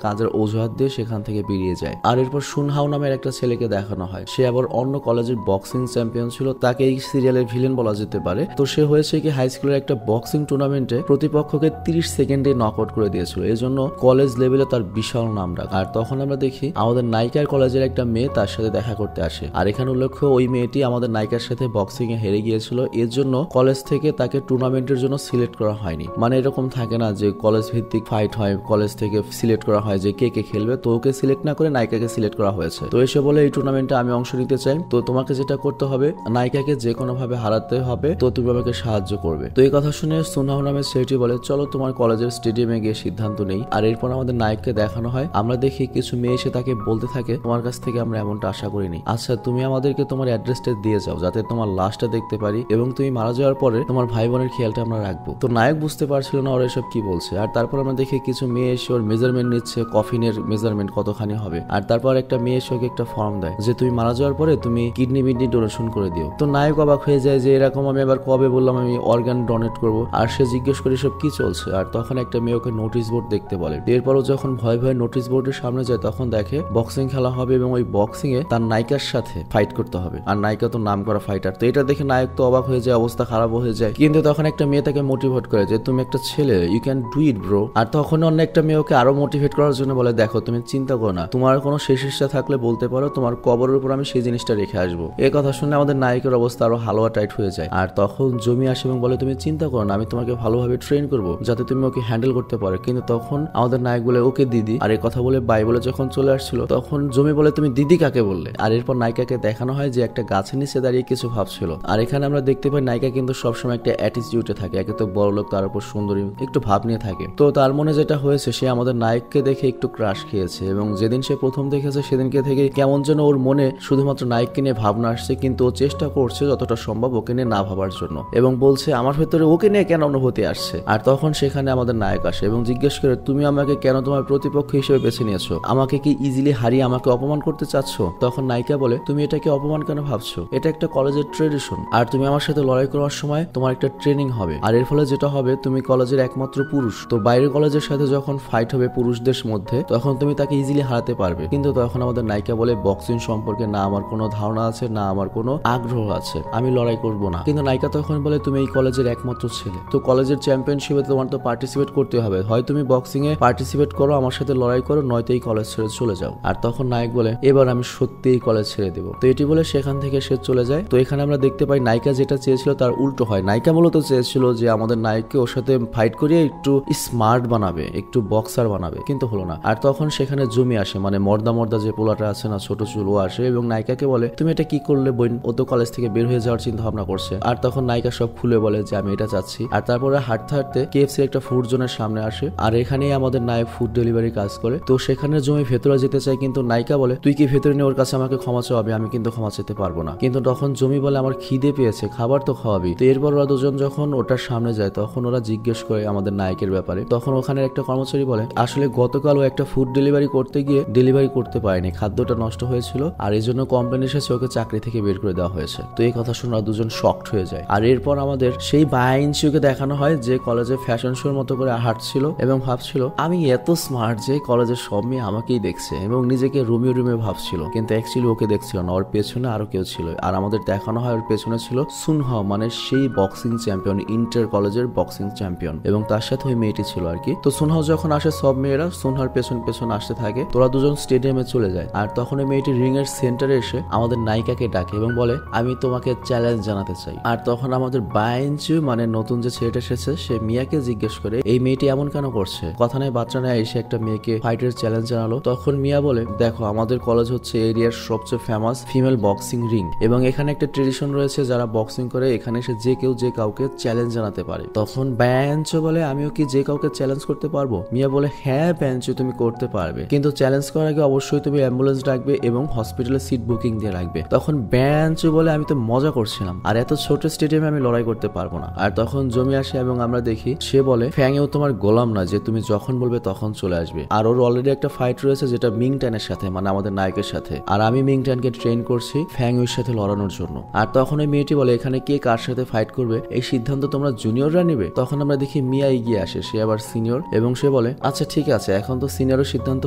কাজের অজুহাত দিয়ে সেখান থেকে বেরিয়ে যায়। আর এরপর সুনহাও নামের একটা ছেলেকে দেখানো হয়, সে আবার অন্য কলেজের বক্সিং চ্যাম্পিয়ন ছিল, তাকে এই সিরিয়ালের ভিলেন বলা যেতে পারে। তো সে হয়েছে কি হাই স্কুলের একটা বক্সিং টুর্নামেন্টে প্রতিপক্ষকে 30 সেকেন্ডে নক আউট করে দিয়েছিল, এই জন্য কলেজ লেভেলে তার বিশাল নাম ডাক। আর তখন আমরা দেখি আমাদের নায়িকার কলেজের একটা মেয়ে তার সাথে দেখা করতে আসে, আর এখানে উল্লেখ্য ওই মেয়েটি আমাদের নায়িকার সাথে বক্সিং এ হেরে গিয়েছিল, এর জন্য কলেজ থেকে তাকে টুর্নামেন্টের জন্য সিলেক্ট করা হয়নি। মানে এরকম থাকে না যে কলেজ ভিত্তিক ফাইট হয়, কলেজ থেকে সিলেক্ট করা হয় যে কে কে খেলবে, তো ওকে সিলেক্ট না করে নায়িকাকে সিলেক্ট করা হয়েছে। তো এসে বলে এই টুর্নামেন্টে আমি অংশ নিতে চাই, তো তোমাকে যেটা করতে হবে নায়িকাকে যে কোনো ভাবে হারাতে হবে, তো তুমি আমাকে সাহায্য করবে। তো এই কথা শুনে সুনহাও নামের ছেলেটি বলে চলো তোমার কলেজের স্টেডিয়ামে গিয়ে সিদ্ধান্ত নেই। আর এরপর আমাদের নায়ককে দেখানো হয়, আমরা দেখি কিছু মেয়ে এসে তাকে বলতে থাকে তোমার কাছ থেকে আমরা এমনটা আশা করিনি, আচ্ছা তুমি আমাদেরকে তোমার অ্যাড্রেসটা দিয়ে যাও যাতে তোমার লাশটা দেখতে পারি এবং তুমি মারা যাওয়ার পরে তোমার ভাই বোনের খেয়ালটা আমরা রাখবো। তো নায়ক বুঝতে পারছিল না ওরা এসব কি বলছে। আর তারপর আমরা দেখি কিছু মেয়ে এসে ওর মেজারমেন্ট নিচ্ছে, কফিনের মেজারমেন্ট কতখানি হবে। আর তারপর একটা মেয়ে এসে ওকে একটা ফর্ম দেয় যে তুমি মারা যাওয়ার পরে তুমি কিডনি মিডনি ডোনেশন করে দিও। তো নায়ক অবাক হয়ে যায় যে এরকম আমি আবার কবে বললাম আমি অর্গান ডোনেট করবো। আর সে জিজ্ঞেস করে সব কি চলছে। আর তখন একটা মেয়ে ওকে নোটিশ বোর্ড দেখতে বলে। এরপরও যখন ভয় ভয়ে নোটিশ বোর্ডের সামনে যায় তখন দেখে বক্সিং খেলা হবে এবং ওই বক্সিং এ তার নায়িকার সাথে ফাইট করতে হবে। আর নায়িকা তো নাম করা ফাইটার, তো এটা দেখে নায়ক তো অবাক হয়ে যায়, অবস্থা খারাপ হয়ে যায়। কিন্তু তখন একটা মেয়ে তাকে মোটিভেট করে যে তুমি একটা ছেলে, you can do it bro. আর তখন অনেক একটা মেয়ে ওকে আরো মোটিভেট করার জন্য বলে, দেখো তুমি চিন্তা করো না, তোমার কোনো শেষ ইচ্ছা থাকলে বলতে পারো, তোমার কবরের উপর আমি সেই জিনিসটা রেখে আসবো। এই কথা শুনে আমাদের নায়কের অবস্থা আরো হালুয়া টাইট হয়ে যায়। আর তখন জমি আসে এবং বলে, তুমি চিন্তা করো না, আমি তোমাকে ভালোভাবে ট্রেন করবো যাতে তুমি ওকে হ্যান্ডেল করতে পারো। কিন্তু তখন আমাদের নায়ক বলে, ওকে দিদি। আর এই কথা বলে বাই বলে যখন চলে আসছিল তখন জমি বলে, তুমি দিদি কাকে বললে? আর এরপর নায়িকাকে দেখানো হয় যে একটা গাছের নিচে দাঁড়িয়ে কিছু ভাবছিল। আর এখানে আমরা দেখতে পাই নায়িকা কিন্তু সবসময় একটা অ্যাটিটিউডে থাকে, একে তো বড় লোক, তার উপর সুন্দরী, একটু ভাব নিয়ে থাকে। তো তার মনে যেটা হয়েছে, সে আমাদের নায়ককে দেখে একটু ক্রাশ খেয়েছে এবং যেদিন সে প্রথম দেখেছে সেদিনকে থেকে কেমন যেন ওর মনে শুধুমাত্র নায়ককে নিয়ে ভাবনা আসছে, কিন্তু ও চেষ্টা করছে যতটা সম্ভব ওকে নিয়ে না ভাবার জন্য এবং বলছে আমার ভেতরে ওকে নিয়ে কেন অনুভূতি আসছে। আর তখন সেখানে আমাদের নায়ক আসে এবং জিজ্ঞেস করে, তুমি আমাকে কেন তোমার প্রতিপক্ষ হিসেবে বেছে নিয়েছো? আমাকে কি ইজিলি হারিয়ে আমাকে অপমান করতে চাচ্ছ? তখন নায়িকা বলে, তুমি এটাকে অপমান কেন ভাবছো? এটা একটা কলেজের ট্রেডিশন, আর তুমি আমার সাথে লড়াই করার সময় তোমার একটা ট্রেনিং হবে, আর এর ফলে যেটা হবে, তুমি কলেজের একমাত্র পুরুষ, তো বাইরের কলেজের সাথে যখন ফাইট হবে পুরুষদের মধ্যে তখন তুমি তাকে ইজিলি হারাতে পারবে। কিন্তু তখন আমাদের নায়িকা বলে, বক্সিং সম্পর্কে না আমার কোনো ধারণা আছে, না আমার কোনো আগ্রহ আছে, আমি লড়াই করব না। কিন্তু নায়িকা তখন বলে, তুমি এই কলেজের একমাত্র ছেলে, তো কলেজের চ্যাম্পিয়নশিপে তোমার তো পার্টিসিপেট করতে হবে, হয় তুমি বক্সিং এ পার্টিসিপেট করো, আমার সাথে লড়াই করো, নয়তো এই কলেজ ছেড়ে চলে যাও। আর তখন নায়ক বলে, এবার আমি সত্যি এই কলেজ ছেড়ে দেবো। তো এটি বলে সেখান থেকে সে চলে যায়। তো এখানে আমরা দেখতে পাই নায়িকা যেটা চেয়েছিল তার উল্টো হয়। নায়িকা মূলত চেয়েছিল যে আমাদের নায়ককে ওর সাথে ফাইট করিয়ে একটু স্মার্ট বানাবে, একটু বক্সার বানাবে, কিন্তু হলো না। আর তখন সেখানে জমি আসে, মানে মর্দা যে পোলাটা আছে না, ছোট চুল, ও আসে এবং নায়িকাকে বলে, তুমি এটা কি করলে বোন? ও তো কলেজ থেকে বের হয়ে যাওয়ার চিন্তা ভাবনা করছে। আর তখন নায়িকা সব খুলে বলে যে আমি এটা চাচ্ছি। আর তারপরে হাঁটতে হাঁটতে KFC একটা ফুড জোনের সামনে আসে, আর এখানেই আমাদের নায়ক ফুড ডেলিভারি কাজ করে। তো সেখানে জমি ভেতরে যেতে চায়, কিন্তু নায়িকা বলে, তুই কি ভেতরে নিয়ে ওর কাছে আমাকে ক্ষমা চাওয়াবি? আমি কিন্তু ক্ষমা চাইতে পারবো না। কিন্তু তখন জমি বলে, আমার খিদে পেয়েছে, খাবার তো খাওয়াবি। তো এরপর ওরা দুজন যখন ওটার সামনে যায় তখন ওরা জিজ্ঞেস করে আমাদের নায়কের ব্যাপারে। তখন ওখানে একটা কর্মচারী বলে, আসলে গতকাল ও একটা ফুড ডেলিভারি করতে গিয়ে ডেলিভারি করতে পারেনি, খাদ্যটা নষ্ট হয়েছিল, আর এই জন্য কোম্পানি এসেছে ওকে চাকরি থেকে বের করে দেওয়া হয়েছে। তো এই কথা শুনে ওরা দুজন শকড হয়ে যায়। আর এরপর আমাদের সেই বায়াইনসিওকে দেখানো হয় যে কলেজে ফ্যাশন শোর মতো করে হাঁটছিল এবং ভাবছিল আমি এত স্মার্ট যে কলেজের সব মেয়ে আমাকেই দেখছে এবং নিজেকে রুমিও ভাবছিল, কিন্তু অ্যাকচুয়ালি ওকে দেখছিল না, ওর পেছনে আরো কেউ ছিল। আর আমাদের দেখানো হয় ওর পেছনে ছিল সুনহাও, মানে সেই বক্সিং চ্যাম্পিয়ন, ইন্টার কলেজের বক্সিং চ্যাম্পিয়ন, এবং তার সাথে ওই মেয়েটি ছিল আর কি। তো সুনহাও যখন আসে সব মেয়েরা সুনহার পেছন পেছন আসতে থাকে। তোরা দুজন স্টেডিয়ামে চলে যায়। আর তখন ওই মেয়েটি রিং এর সেন্টারে এসে আমাদের নায়িকাকে ডাকে এবং বলে, আমি তোমাকে চ্যালেঞ্জ জানাতে চাই। আর তখন আমাদের বায়াইনচু, মানে নতুন যে ছেলেটা এসেছে, সে মিয়াকে জিজ্ঞেস করে, এই মেয়েটি এমন কেন করছে? কথা নেই বাচ্চা নেয় এসে একটা মেয়েকে ফাইটের চ্যালেঞ্জ জানালো। তখন মিয়া বলে, দেখো আমাদের কলেজ হচ্ছে এরিয়ার সবচেয়ে ফেমাস ফিমেল বক্সিং রিং, এবং এখানে একটা ট্রেডিশন রয়েছে, যারা বক্সিং করে এখানে এসে যে কেউ যে কাউকে চ্যালেঞ্জ জানাতে পারে। তখন বায়াইনচু বলে, আমিও কি যে কাউকে চ্যালেঞ্জ করতে পারবো? মিয়া বলে, হ্যাঁ বায়াইনচু, তুমি করতে পারবে, কিন্তু চ্যালেঞ্জ করার আগে অবশ্যই তুমি অ্যাম্বুলেন্স ডাকবে এবং হসপিটালে সিট বুকিং দিয়ে রাখবে। তখন বায়াইনচু বলে, আমি তো মজা করছিলাম, আর এত ছোট স্টেডিয়ামে আমি লড়াই করতে পারবো না। আর তখন জমি আসে এবং আমরা দেখি সে বলে, ফ্যাংয়েও তোমার গোলাম না যে তুমি যখন বলবে তখন চলে আসবে। আর ওর অলরেডি একটা ফাইট রয়েছে যেটা মিংট্যানের সাথে, মানে আমাদের নায়কের সাথে, আর আমি মিংট্যানকে ট্রেন করছি ফ্যাংয়ের সাথে লড়ানোর জন্য। আর তখন ওই মেয়েটি বলে, এখানে কে কার সাথে ফাইট করবে এই সিদ্ধান্ত তোমরা জুনিয়ররা নিবে। তখন আমরা দেখি মিয়া এগিয়ে আসে, সে আবার সিনিয়র, এবং সে বলে, আচ্ছা ঠিক আছে, এখন তো সিনিয়রের সিদ্ধান্ত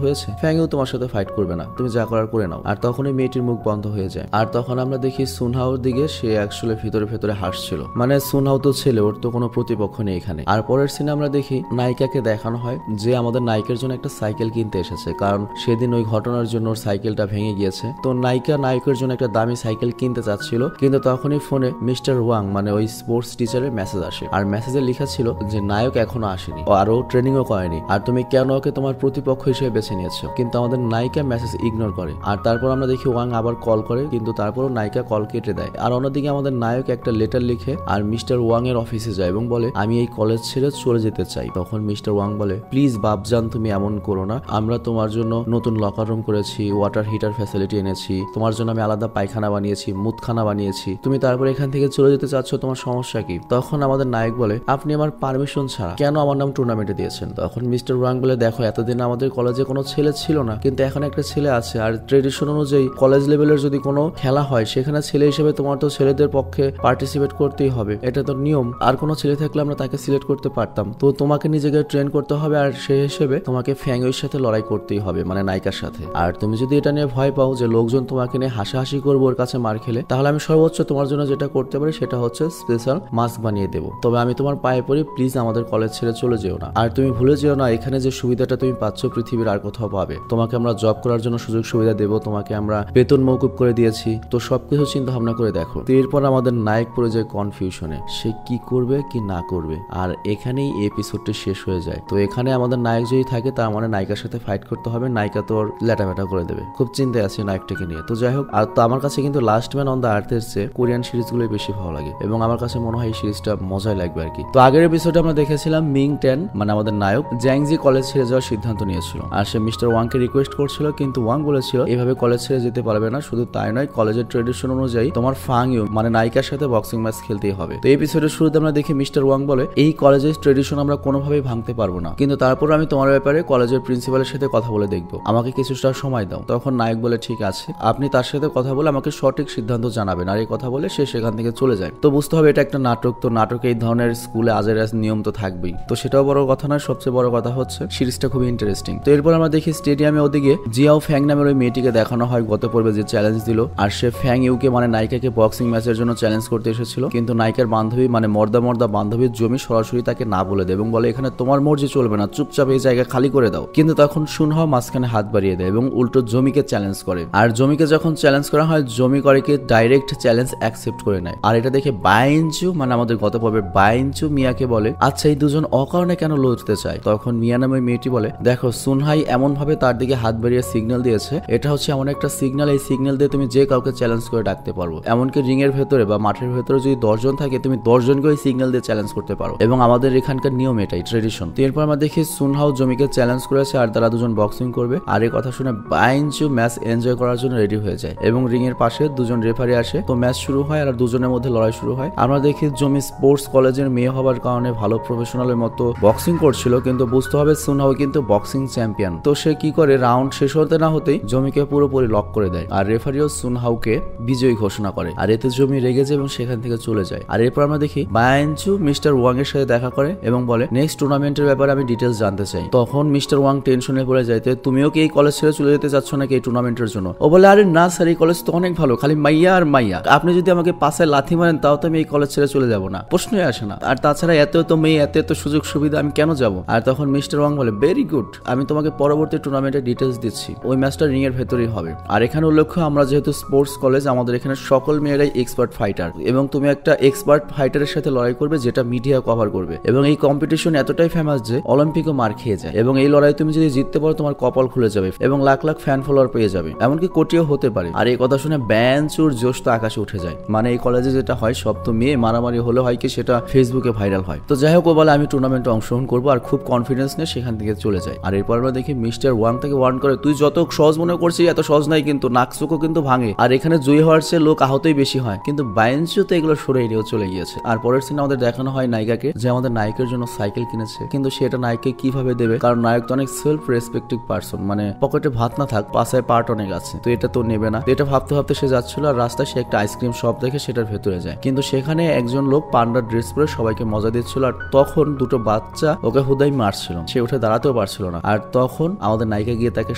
হয়েছে, ফ্যাংয়েও তোমার সাথে ফাইট করবে না, তুমি যা করার করে নাও। আর তখন ওই মেয়েটির মুখ বন্ধ হয়ে যায়। আর তখন আমরা দেখি সুনহাওর দিকে, সে অ্যাকচুয়ালি ভিতরে হাসছিল, মানে সুনহাও তো ছেলে, ওর তো কোনো প্রতিপক্ষ নেই এখানে। আর পরের সিনে আমরা দেখি নায়িকাকে দেখানো হয় যে আমাদের নায়িকার জন্য একটা সাইকেল কিনতে এসেছে, কারণ সেদিন ওই ঘটনার জন্য ওর সাইকেলটা ভেঙে গিয়েছে। তো নায়িকা নায়কের জন্য একটা দামি সাইকেল কিনতে চাচ্ছিল, কিন্তু তখনই ফোনে মিস্টার ওয়াং, মানে ওই স্পোর্টস টিচারের মেসেজ আসে। আর মেসেজে লেখা ছিল যে নায়ক এখনো আসেনি, আর ও ট্রেনিংও করেনি, আর তুমি কেন ওকে তোমার প্রতিপক্ষ হিসেবে বেছে নিয়েছো। কিন্তু আমাদের নায়িকা মেসেজ ইগনোর করে। আর তারপর আমরা দেখি ওয়াং আবার কল করে, কিন্তু তারপরও নায়িকা কল কেটে দেয়। আর অন্যদিকে আমাদের নায়ক একটা লেটার লিখে আর মিস্টার ওয়াং এর অফিসে যায় এবং বলে, আমি এই কলেজ ছেড়ে চলে যেতে চাই। তখন মিস্টার ওয়াং বলে, প্লিজ বাবজান তুমি এমন করো না, আমরা তোমার জন্য নতুন লকার রুম করেছি, ওয়াটার হিটার ফ্যাসিলিটি এনেছি, তোমার জন্য আমি আলাদা পায়খানা বানিয়েছি, মুতখানা বানিয়েছি, তুমি তারপর এখান থেকে চলে যেতে চাচ্ছ, তোমার সমস্যা কি? তখন আমাদের নায়ক বলে, আপনি আমার পারমিশন ছাড়া কেন আমার নাম টুর্নামেন্টে দিয়েছেন? তখন মিস্টার ওয়াং বলে, দেখো এতদিন আমাদের কলেজে কোনো ছেলে ছিল না, কিন্তু এখন একটা ছেলে আছে, আর ট্রেডিশন অনুযায়ী কলেজ লেভেলের যদি কোনো খেলা হয় সেখানে ছেলে হিসেবে তোমার তো ছেলেদের পক্ষে পার্টিসিপেট করতেই হবে, এটা তো নিয়ম। আর কোনো ছেলে থাকলে আমরা তাকে সিলেক্ট করতে পারতাম, তো তোমাকে নিজেকে ট্রেন করতে হবে, আর সেই হিসেবে তোমাকে ফ্যাংয়ের সাথে লড়াই করতেই হবে, মানে নায়িকার সাথে। আর তুমি যদি এটা নিয়ে ভয় পাও যে লোকজন তোমাকে নিয়ে হাসাহাসি করবো ওর কাছে মার খেলে, তাহলে আমি সর্বোচ্চ তোমার জন্য যেটা করতে পারি সেটা হচ্ছে স্পেশাল মাস্ক বানিয়ে দেবো। তবে আমি তোমার পায়ে পড়ি, প্লিজ আমাদের কলেজ ছেড়ে চলে যেও না। আর তুমি ভুলে যেও যেও না, এখানে যে সুবিধাটা তুমি পাচ্ছ পৃথিবীর আর কোথাও পাবে। তোমাকে আমরা জব করার জন্য সুযোগ সুবিধা দেবো, তোমাকে আমরা বেতন মওকুফ করে দিয়েছি, তো সবকিছু চিন্তা ভাবনা করে দেখো। তো এরপর আমাদের নায়ক পড়ে যায় কনফিউশনে, সে কি করবে কি না করবে। আর এখানেই এপিসোডটি শেষ হয়ে যায়। তো এখানে আমাদের নায়ক যদি থাকে তার মানে নায়িকার সাথে ফাইট করতে হবে, নায়িকা তো ল্যাটামেটা করে দেবে। খুব চিন্তায় আছে নায়কটাকে নিয়ে। তো যাই হোক, আর তো আমার কাছে কিন্তু লাস্ট ম্যান অন দ্য আর্থের চেয়ে কোরিয়ান সিরিজগুলোই বেশি ভালো লাগে এবং আমার কাছে মনে হয় এই সিরিজটা মজাই লাগবে আর কি। তো আগের এপিসোডে আমরা দেখেছিলাম মিং টেন মানে আমাদের নায়ক জ্যাংজি কলেজ ছেড়ে যাওয়ার সিদ্ধান্ত নিয়েছিল, আর সে মিস্টার ওয়াংকে রিকোয়েস্ট করছিল, কিন্তু ওয়াং বলেছিল এভাবে কলেজ ছেড়ে যেতে পারবে না। শুধু তাই নয়, কলেজের ট্রেডিশন অনুযায়ী তোমার ফাং ইউ মানে নায়িকার সাথে বক্সিং ম্যাচ খেলতেই হবে। তো এপিসোডের শুরুতে আমরা দেখি মিস্টার ওয়াং বলে এই কলেজের ট্রেডিশন আমরা কোনোভাবেই ভাঙতে পারবো না, কিন্তু তারপর আমি তোমার ব্যাপারে কলেজের প্রিন্সিপালের সাথে কথা বলে দেখবো, আমাকে কিছুটা সময় দাও। তখন নায়ক বলে ঠিক আছে, আপনি তার সাথে কথা বলে আমাকে সঠিক সিদ্ধান্ত জানাবেন। আর এই কথা বলে সে সেখান থেকে চলে যায়। তো বুঝতে হবে এটা একটা নাটক, তো নাটকে এই ধরনের স্কুলে আজের নিয়ম তো থাকবেই। তো সেটাও বড় কথা নয়, সবচেয়ে বড় কথা হচ্ছে সিরিজটা খুবই ইন্টারেস্টিং। তো এরপর আমরা দেখি স্টেডিয়ামে ওদিকে জিয়াও ফ্যাং নামের ওই মেয়েটিকে দেখানো হয় গত পর্বে যে চ্যালেঞ্জ দিল, আর সে ফ্যাং ইউকে মানে নায়িকাকে বক্সিং ম্যাচের জন্য চ্যালেঞ্জ করতে এসেছিল, কিন্তু নায়িকার বান্ধবী মানে মর্দা বান্ধবীর জমি সরাসরি তাকে না বলে দেয় এবং বলে এখানে তোমার মর্জি চলবে না, চুপচাপ এই জায়গা খালি করে দাও। কিন্তু তখন সুনহাও মাঝখানে হাত বাড়িয়ে দেয় এবং উল্টো জমিকে চ্যালেঞ্জ করে। আর জমিকে যখন চ্যালেঞ্জ করা হয়, জমি করে কি ডাইরেক্ট চ্যালেঞ্জ অ্যাকসেপ্ট করে নেয়। আর এটা দেখে বাইনচু মানে আমাদের গত পর্বের বাইনচু মিয়াকে বলে আচ্ছা এই দুজন অকারণে কেন লড়তে চায়। তখন মিয়া নামে মেয়েটি বলে দেখো সুনহাই এমন ভাবে তার দিকে হাত বাড়িয়ে সিগন্যাল দিয়েছে, এটা হচ্ছে এমন একটা সিগন্যাল, এই সিগন্যাল দিয়ে তুমি যে কাউকে চ্যালেঞ্জ করে ডাকতে পারো। এমনকি রিং এর ভেতরে বা মাঠের ভেতরে যদি 10 জন থাকে, তুমি 10 জনকে ওই সিগন্যাল দিয়ে চ্যালেঞ্জ করতে পারো এবং আমাদের এখানকার নিয়ম এটাই, ট্রেডিশন। তো এরপর আমরা দেখি সুনহাও জমিকে চ্যালেঞ্জ করেছে আর তারা দুজন বক্সিং করবে। আর এই কথা শুনে বাইনচু ম্যাচ এনজয় করার জন্য রেডি হয়ে যায় এবং রিং এর পাশে দুজন রেফারি আসে। তো ম্যাচ শুরু হয় আর দুজনের মধ্যে লড়াই শুরু হয়। আমরা দেখি জমি স্পোর্টস কলেজের মেয়ে হবার কারণে ভালো প্রফেশনালের মতো বক্সিং করছিল, কিন্তু বুঝতে হবে সুনহাও কিন্তু বক্সিং চ্যাম্পিয়ন। তো সে কি করে রাউন্ড শেষ হতে না হতেই জমিকে পুরোপুরি লক করে দেয় আর রেফারিও সুনহাওকে বিজয়ী ঘোষণা করে। আর এতে জমি রেগে যায় এবং সেখান থেকে চলে যায়। আর এরপর আমরা দেখি বাইনচু মিস্টার ওয়াং এর সাথে দেখা করে এবং বলে নেক্সট টুর্নামেন্টের ব্যাপারে আমি ডিটেলস জানতে চাই। তখন মিস্টার ওয়াং টেনশনে পড়ে যায়, তুমিও কি এই কলেজ ছেড়ে চলে যেতে চাচ্ছ নাকি এই টুর্নামেন্টের জন্য? ও বলে আরে না স্যার, এই কলেজ তো অনেক ভালো, খালি মাইয়া আর মাইয়া, আপনি যদি আমাকে পাশে লাথি মারেন তাও তো আমি এই কলেজ ছেড়ে চলে যাবো না, প্রশ্নই আসে না। আর তাছাড়া এত তো মেয়ে, এত সুযোগ সুবিধা, আমি কেন যাবো? আর তখন মিস্টার ওয়াং বলে ভেরি গুড, আমি তোমাকে পরবর্তী টুর্নামেন্টের ডিটেলস দিচ্ছি, ওই ম্যাচটা রিং এর ভেতরেই হবে। আর এখানে উল্লেখ্য আমরা যেহেতু স্পোর্টস কলেজ, আমাদের এখানে সকল মেয়েরাই এক্সপার্ট ফাইটার এবং তুমি একটা এক্সপার্ট ফাইটারের সাথে লড়াই করবে যেটা মিডিয়া কভার করবে এবং এই কম্পিটিশন এতটাই ফেমাস যে অলিম্পিকও মার খেয়ে যায় এবং এই লড়াই তুমি যদি জিততে পারো তোমার কপাল খুলে যাবে এবং লাখ লাখ ফ্যান ফলোয়ার পেয়ে যাবে, এমনকি কোটিও হতে পারে। আর এই কথা শুনে ব্যানচুর জোশ তো আকাশে উঠে যায়। মানে এই কলেজে যেটা হয় সব তো মেয়ে, মারামারি হলে হয় কি সেটা ফেসবুকে ভাইরাল হয়। তো যাই হোক, ও বলে আমি টুর্নামেন্টে অংশগ্রহণ করবো আর খুব কনফিডেন্স নিয়ে সেখান থেকে চলে যায়। আর এরপর আমরা দেখি মিস্টার ওয়াং থেকে ওয়ার্ন করে তুই যত সহজ মনে করছিস এত সহজ নাই, কিন্তু নাকচুকও কিন্তু ভাঙে, আর এখানে জয়ী হওয়ার চেয়ে লোক আহতই বেশি হয়। কিন্তু বাইনচু তো এগুলো সরে এড়িয়েও চলে গিয়েছে। আর পরের সিনে আমাদের দেখানো হয় নায়িকাকে যে আমাদের নায়কের জন্য সাইকেল কিনেছে, কিন্তু সেটা নায়ককে কিভাবে দেবে, কারণ নায়ক তো অনেক সেলফ রেসপেক্টিভ পার্সন, মানে পকেটে ভাত না থাক পাশায় পার্ট অনেক আছে, তো এটা তো নেবে না। এটা ভাবতে ভাবতে সে যাচ্ছিল আর রাস্তায় সে একটা আইসক্রিম শপ দেখে সেটার ভেতরে যায়, কিন্তু সেখানে একজন লোক পান্ডার ড্রেস পরে সবাইকে মজা দিচ্ছিল আর তখন দুটো বাচ্চা ওকে হুদাই মারছিল, সে উঠে দাঁড়াতেও পারছিল না। আর তখন আমাদের নায়িকা গিয়ে তাকে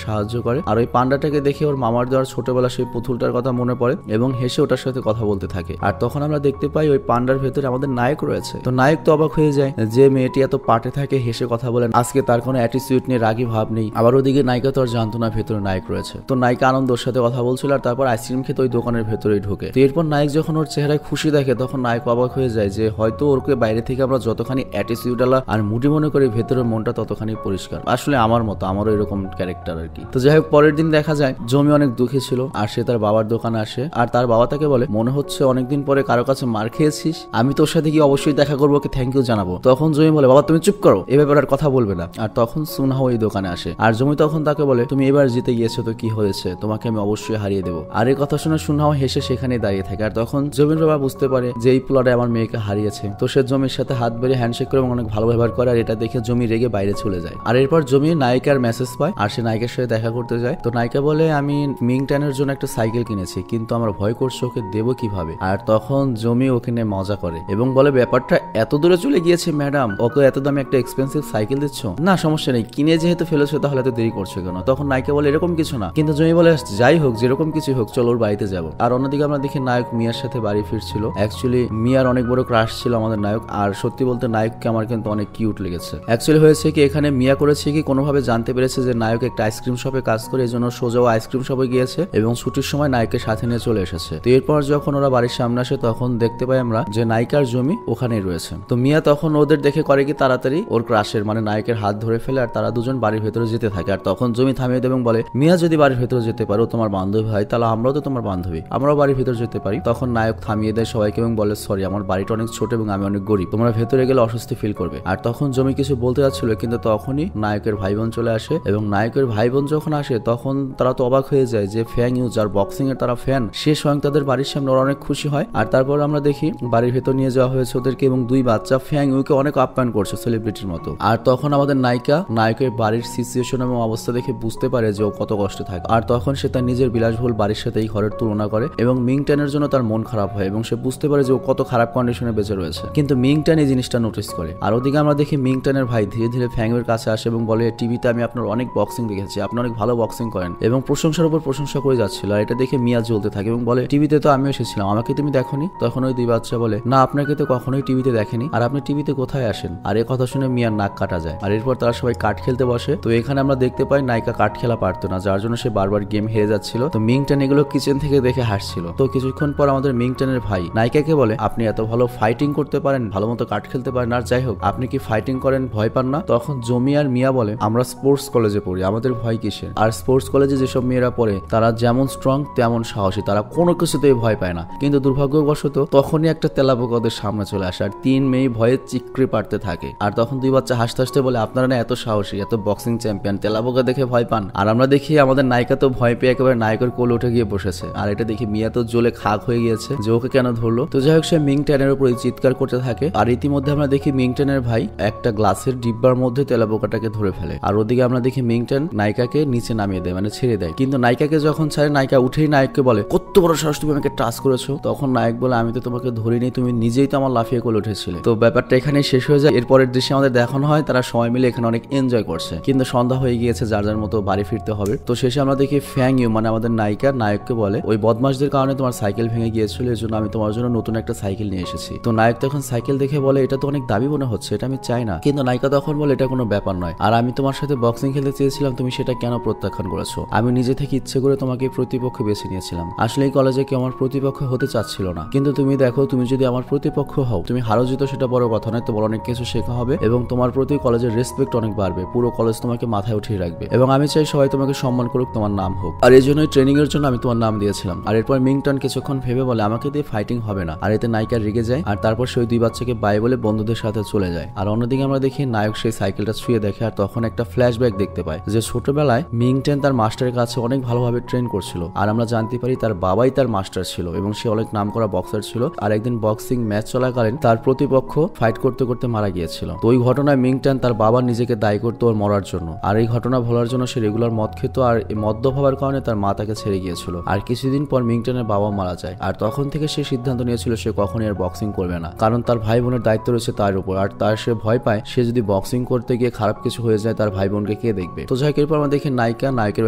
সাহায্য করে আর ওই পান্ডাটাকে দেখে ওর মামার দেওয়ার ছোটবেলা সেই পুতুলটার কথা মনে পড়ে এবং হেসে ওটার সাথে কথা বলতে থাকে। আর তখন আমরা দেখতে পাই ওই পান্ডার ভেতরে আমাদের নায়ক রয়েছে। তো নায়ক তো অবাক হয়ে যায় যে মেয়েটি এত পাটে থাকে, হেসে কথা বলেন, আজকে তার কোনো অ্যাটিটিউড নিয়ে রাগী ভাব নেই। আবার ওদিকে নায়িকা তো আর জানতো না ভেতরে নায়ক রয়েছে। তো নায়িকা আনন্দর সাথে কথা বলছিল আর তারপর আইসক্রিম খেতে ওই দোকানের ভেতরেই ঢুকে। তো এরপর নায়ক যখন ওর চেহারায় খুশি দেখে তখন নায়ক অবাক হয়ে যায় যে হয়তো ওরকে বাইরে থেকে আমরা যতখানি অ্যাটিটিউডালা আর মুডি মনে করি, ভেতরের মনটা ততখানি পরিষ্কার। আসলে আমার মতো, আমারও এরকম ক্যারেক্টার আর কি। তো যাই হোক, পরের দিন দেখা যায় জমি অনেক দুঃখী ছিল আর সে তার বাবার দোকানে আসে আর তার বাবা তাকে বলে মনে হচ্ছে অনেকদিন পরে কারো কাছে মার খেয়েছিস, আমি তোর সাথে কি অবশ্যই দেখা করবো, ওকে থ্যাংক ইউ জানাবো। তখন জমি বলে বাবা তুমি চুপ করো, এ ব্যাপারে আর কথা বলবে না। আর তখন সুনহাও এই দোকানে আসে আর জমি তখন তাকে বলে তুমি এবার জিতে গিয়েছো তো কি হয়েছে, তোমাকে আমি অবশ্যই হারিয়ে দেবো। আর এই কথা শুনে সুনহাও হেসে সেখানে দাঁড়িয়ে থাকে। আর তখন জমির বাবা বুঝতে পারে যে এই প্লটে আমার মেয়েকে হারিয়েছে, তো সে জমির সাথে হাত বেরিয়ে হ্যান্ডশেক করে এবং অনেক ভালো ব্যবহার করে আর এটা দেখে জমি রেগে বাইরে চলে যায়। আর এরপর জমি নায়িকার মেসেজ পায় আর সে নায়িকার সাথে দেখা করতে যায়। তো নায়িকা বলে আমি মিং ট্যানের জন্য একটা সাইকেল কিনেছি, কিন্তু আমার ভয় করছে ওকে দেবো কিভাবে। আর তখন জমি ওখানে মজা করে এবং বলে ব্যাপারটা এত দূরে চলে গিয়েছে ম্যাডাম, ওকে এত দামে একটা এক্সপেন্সিভ সাইকেল দিচ্ছ, না সমস্যা নেই, কিনে যেহেতু ফেলেছো তাহলে এত দেরি করছো কেন। তখন নায়িকা বলে এরকম কিছু না, কিন্তু জমি বলে যাই হোক যেরকম কিছু হোক চলো ওর বাড়িতে যাবো। আর অন্যদিকে আমরা দেখি নায়ক মিয়ার সাথে বাড়ি ফিরছিল। অ্যাকচুয়ালি মিয়ার অনেক বড় ক্রাশ ছিল আমাদের নায়ক, আর সত্যি বলতে নায়ককে আমার কিন্তু অনেক কিউট লেগেছে। অ্যাকচুয়ালি হয়েছে কি এখানে মিয়া করেছে কি কোনোভাবে জানতে পেরেছে যে নায়ক একটা আইসক্রিম শপে কাজ করে, এই জন্য সোজাও আইসক্রিম শপে গিয়েছে এবং ছুটির সময় নায়কের সাথে নিয়ে চলে এসেছে। তো এরপর যখন ওরা বাড়ির সামনে আসে তখন দেখতে পাই আমরা যে নায়িকার জমি ওখানেই রয়েছে। তো মিয়া তখন ওদের দেখে করে কি তাড়াতাড়ি ওর ক্রাশের মানে নায়কের হাত ধরে ফেলে আর তারা দুজন বাড়ির ভেতরে যেতে থাকে। আর তখন জমি থামিয়ে দেয় এবং বলে, মিয়া যদি বাড়ির ভেতরে যেতে পারো, তোমার বান্ধবী হয়, তাহলে আমরাও তো তোমার বান্ধবী, আমরাও বাড়ির ভেতরে যেতে পারি। তখন নায়ক থামিয়ে দেয় সবাইকে এবং বলে, সরি আমার বাড়িটা অনেক ছোট এবং আমি অনেক গরিব, তোমরা ভেতরে গেলে অস্বস্তি ফিল করবে। আর তখন জমি কিছু বলতে যাচ্ছিল কিন্তু তখনই নায়কের ভাই বোন চলে আসে এবং নায়কের ভাই বোন যখন আসে তখন তারা তো অবাক হয়ে যায় যে ফ্যাং ইউজার বক্সিং এর তারা ফ্যান, সে স্বয়ং তাদের বাড়ির সামনে ওরা অনেক খুশি হয়। আর তারপর আমরা দেখি বাড়ির ভেতর নিয়ে যাওয়া হয়েছে ওদেরকে এবং দুই বাচ্চা ফ্যাং ইউকে অনেক আপ্যায়ন করছে সেলিব্রিটির মতো। আর তখন আমাদের নায়িকা নায়কের বাড়ির সিচুয়েশন এবং অবস্থা দেখে বুঝতে পারে যে ও কত কষ্টে থাকে। আর তখন সে তার নিজের বিলাসবহুল বাড়ির সাথে এই ঘরের তুলনা করে এবং মিংটেনের জন্য তার মন খারাপ হয় এবং সে বুঝতে পারে যে ও কত খারাপ কন্ডিশনে বেঁচে রয়েছে। কিন্তু মিংটেন এই জিনিসটা নোটিস করে। আর ওদিকে আমরা দেখি মিংটেনের ভাই ধীরে ধীরে ফ্যাংয়ের কাছে আসে এবং বলে, টিভিতে আমি আপনার অনেক বক্সিং দেখেছি, আপনি অনেক ভালো বক্সিং করেন এবং প্রশংসার উপর প্রশংসা করে যাচ্ছিল। আর এটা দেখে মিয়া জ্বলতে থাকে এবং বলে, টিভিতে তো আমিও এসেছিলাম, আমাকে তুমি দেখোনি? তখন ওই দুই বাচ্চা বলে, না আপনাকে তো কখনোই টিভিতে দেখেনি, আর আপনি টিভিতে কোথায় আসেন? আর এই কথা শুনে মিয়ার নাক কাটা যায়। আর এরপর তারা সবাই কাঠ খেলতে বসে। তো এখানে আমরা দেখতে পাই নায়িকা কাঠ খেলা পারতো না, যার জন্য সে বারবার গেম হেরে যাচ্ছিল। তো মিংটেন এগুলো কিচেন থেকে দেখে হাসছিল। তো কিছুক্ষণ পর আমাদের মিংটেনের ভাই নায়িকাকে বলে, আপনি এত ভালো ফাইটিং করতে পারেন, ভালো মতো কাঠ খেলতে পারেন, আর যাই হোক আপনি কি ফাইটিং করেন, ভয় পান না? তখন জমি আর মিয়া বলে, আমরা স্পোর্টস কলেজে পড়ি, আমাদের ভয় কিসের? আর স্পোর্টস কলেজে যেসব মেয়েরা পড়ে তারা যেমন স্ট্রং তেমন সাহসী, তারা কোনো কিছুতেই ভয় পায় না। কিন্তু দুর্ভাগ্যবশত তখনই একটা তেলাপোকা ওদের সামনে চলে আসে আর তিন মেয়ে ভয়ে চিকড়ে পারতে থাকে। আর তখন দুই বাচ্চা হাসতে হাসতে বলে, আপনারা না এত সাহসী, এত বক্সিং চ্যাম্পিয়ন, তেলাপোকা দেখে ভয় পান? আর আমরা দেখি আমাদের নায়িকা তো ভয় পেয়ে একেবারে নায়কের কোলে উঠে গিয়ে বসেছে। আর এটা দেখি মিয়া তো জ্বলে খাক হয়ে গিয়েছে যে ওকে কেন ধরলো। তো যাই হোক সে মিংটেনের উপরে চিৎকার করতে থাকে। আর ইতিমধ্যে আমরা দেখি মিংটেনের ভাই একটা গ্লাসের ডিব্বার মধ্যে তেলাপোকাটাকে ধরে ফেলে। আর ওদিকে আমরা দেখি মিংটেন নায়িকাকে নিচে নামিয়ে দেয়, মানে ছেড়ে দেয়। কিন্তু নায়িকাকে যখন ছাড়ে নায়িকা উঠেই নায়ককে বলে, কত বড় সাহস তুমি আমাকে টাচ করেছো? তখন নায়ক বলে, আমি তো তোমাকে ধরিনি, তুমি নিজেই তো আমার লাফিয়ে কোলে উঠেছিলে। তো ব্যাপারটা এখানে শেষ হয়ে যায়। এরপরের দৃশ্যে আমাদের দেখানো হয় তারা সবাই মিলে এখানে অনেক এনজয় করছে, কিন্তু সন্ধ্যা হয়ে গিয়েছে, যার যার মতো বাড়ি ফিরতে হবে। তো শেষে আমরা দেখি ফ্যাং ইউ মানে আমাদের নায়িকা নায়ককে বলে, ওই বদমাশদের কারণে তোমার সাইকেল ভেঙে গিয়েছিল, এর জন্য আমি তোমার জন্য নতুন একটা সাইকেল নিয়ে এসেছি। তো নায়ক তখন সাইকেল দেখে বলে, এটা তো অনেক দাবি মনে হচ্ছে, এটা আমি চাই না। কিন্তু নায়িকা তখন বলে, এটা কোনো ব্যাপার নয়, আর আমি তোমার সাথে বক্সিং খেলতে চেয়েছিলাম, তুমি সেটা কেন প্রত্যাখ্যান করেছো? আমি নিজে থেকে ইচ্ছে করে তোমাকে প্রতিপক্ষ বেছে নিয়েছিলাম। আসলে এই কলেজে কেউ আমার প্রতিপক্ষ হতে চাচ্ছিল না, কিন্তু তুমি দেখো, তুমি যদি আমার প্রতিপক্ষ হও, তুমি হারো জিতো সেটা বড় কথা নয়, তোমার অনেক কিছু শেখা হবে এবং তোমার প্রতি কলেজের রেসপেক্ট অনেক বাড়বে, পুরো কলেজ তোমাকে মাথায় উঠিয়ে রাখবে এবং আমি চাই সবাই তোমাকে সম্মান করুক, তোমার নাম হোক। আর এই জন্যই ট্রেনিং এর জন্য আমি তোমার নাম দিয়েছিলাম। আর এরপর মিংটন কিছুক্ষণ ভেবে বলে, আমাকে দিয়ে ফাইটিং হবে না। আর এতে নায়িকা রেগে যায় আর তারপর সেই দুই বাচ্চাকে বাই বলে বন্ধুদের সাথে চলে যায়। আর অন্যদিকে আমরা দেখি নায়ক সেই সাইকেলটা ছুঁয়ে দেখে আর তখন একটা ফ্ল্যাশব্যাক দেখতে পায় যে ছোটবেলায় মিংটেন তার মাস্টারের কাছে অনেক ভালোভাবে ট্রেন করছিল। আর আমরা জানতে পারি তার বাবাই তার মাস্টার ছিল এবং সে অনেক নামকরা বক্সার ছিল। আর একদিন বক্সিং ম্যাচ চলাকালীন তার প্রতিপক্ষ ফাইট করতে করতে মারা গিয়েছিল। তো ওই ঘটনায় মিংটেন তার বাবা নিজেকে দায়ী করতো ওর মরার জন্য। আর এই ঘটনা ভোলার জন্য সে রেগুলার মদ খেত আর এই মদ্য হওয়ার কারণে তার মা তাকে ছেড়ে গিয়েছিল। আর কিছুদিন পর মিংটেনের বাবা মারা যায়। আর তখন থেকে সে সিদ্ধান্ত নিয়েছিল সে কখনই আর বক্সিং করবে না, কারণ তার ভাই বোনের দায়িত্ব রয়েছে তার উপর। আর তার সে ভয় পায় সে যদি বক্সিং করতে গিয়ে খারাপ কিছু হয়ে যায় তার ভাই বোনকে কে দেখবে। তো যাই হোক এরপর আমরা দেখি নায়িকা নায়কের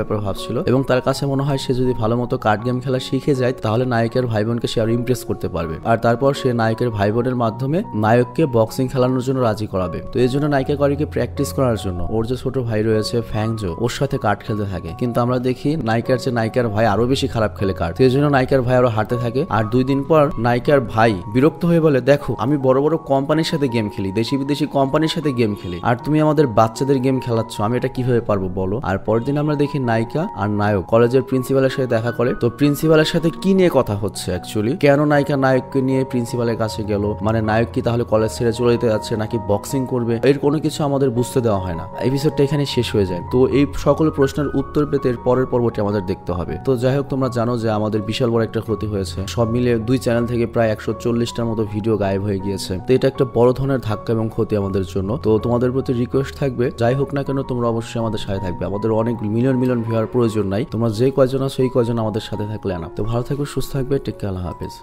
ব্যাপারে ভাবছিল এবং তার কাছে মনে হয় সে যদি ভালো মতো কার্ড গেম খেলা শিখে যায় তাহলে নায়কের ভাই বোনকে সে আর ইমপ্রেস করতে পারবে। আর তারপর সে নায়কের ভাই বোনের মাধ্যমে নায়ককে বক্সিং খেলানোর জন্য রাজি করাবে। তো এই জন্য নায়িকা করিকে প্র্যাকটিস করার জন্য ওর যে ছোট ভাই রয়েছে ফ্যাংজো, ওর সাথে কার্ড খেলতে থাকে। কিন্তু আমরা দেখি নায়িকার চেয়ে নায়িকার ভাই আরো বেশি খারাপ খেলে কার্ড। তো এই জন্য নায়িকার ভাই আরো হারতে থাকে। আর 2 দিন পর নায়িকার ভাই বিরক্ত হয়ে বলে, দেখো আমি বড় বড় কোম্পানির সাথে গেম খেলি, দেশি বিদেশি কোম্পানির সাথে গেম খেলি, আর তুমি আমাদের বাচ্চাদের গেম খেলাচ্ছ, আমি এটা কিভাবে পারবো বলো? আর পরের দিন আমরা দেখি নায়িকা আর নায়ক কলেজের প্রিন্সিপালের সাথে দেখা করে। তো প্রিন্সিপালের সাথে কি নিয়ে কথা হচ্ছে অ্যাকচুয়ালি, কেন নায়িকা নায়ককে নিয়ে প্রিন্সিপালের কাছে গেল, মানে নায়ক কি তাহলে কলেজ ছেড়ে চলে যেতে যাচ্ছে নাকি বক্সিং করবে, এর কোনো কিছু আমাদের বুঝতে দেওয়া হয় না। এপিসোডটা এখানে শেষ হয়ে যায়। তো এই সকল প্রশ্নের উত্তর পেতে এর পরের পর্বটি আমাদের দেখতে হবে। তো যাই হোক তোমরা জানো যে আমাদের বিশাল বড় একটা ক্ষতি হয়েছে, সব মিলে 2 চ্যানেল থেকে প্রায় 140টার মতো ভিডিও গায়েব হয়ে গিয়েছে। তো এটা একটা বড় ধরনের ধাক্কা এবং ক্ষতি আমাদের জন্য। তো তোমাদের প্রতি রিকোয়েস্ট থাকবে, যাই হোক না কেন তোমরা অবশ্যই আমাদের সাথে থাকবে। আমাদের অনেক মিলিয়ন মিলিয়ন ভিউয়ার প্রয়োজন নাই, তোমরা যে কয়জন আছো এই কয়জন আমাদের সাথে থাকলে না। তো ভালো থাকবে, সুস্থ থাকবে, টেক কেয়ার, আল্লাহ হাফেজ।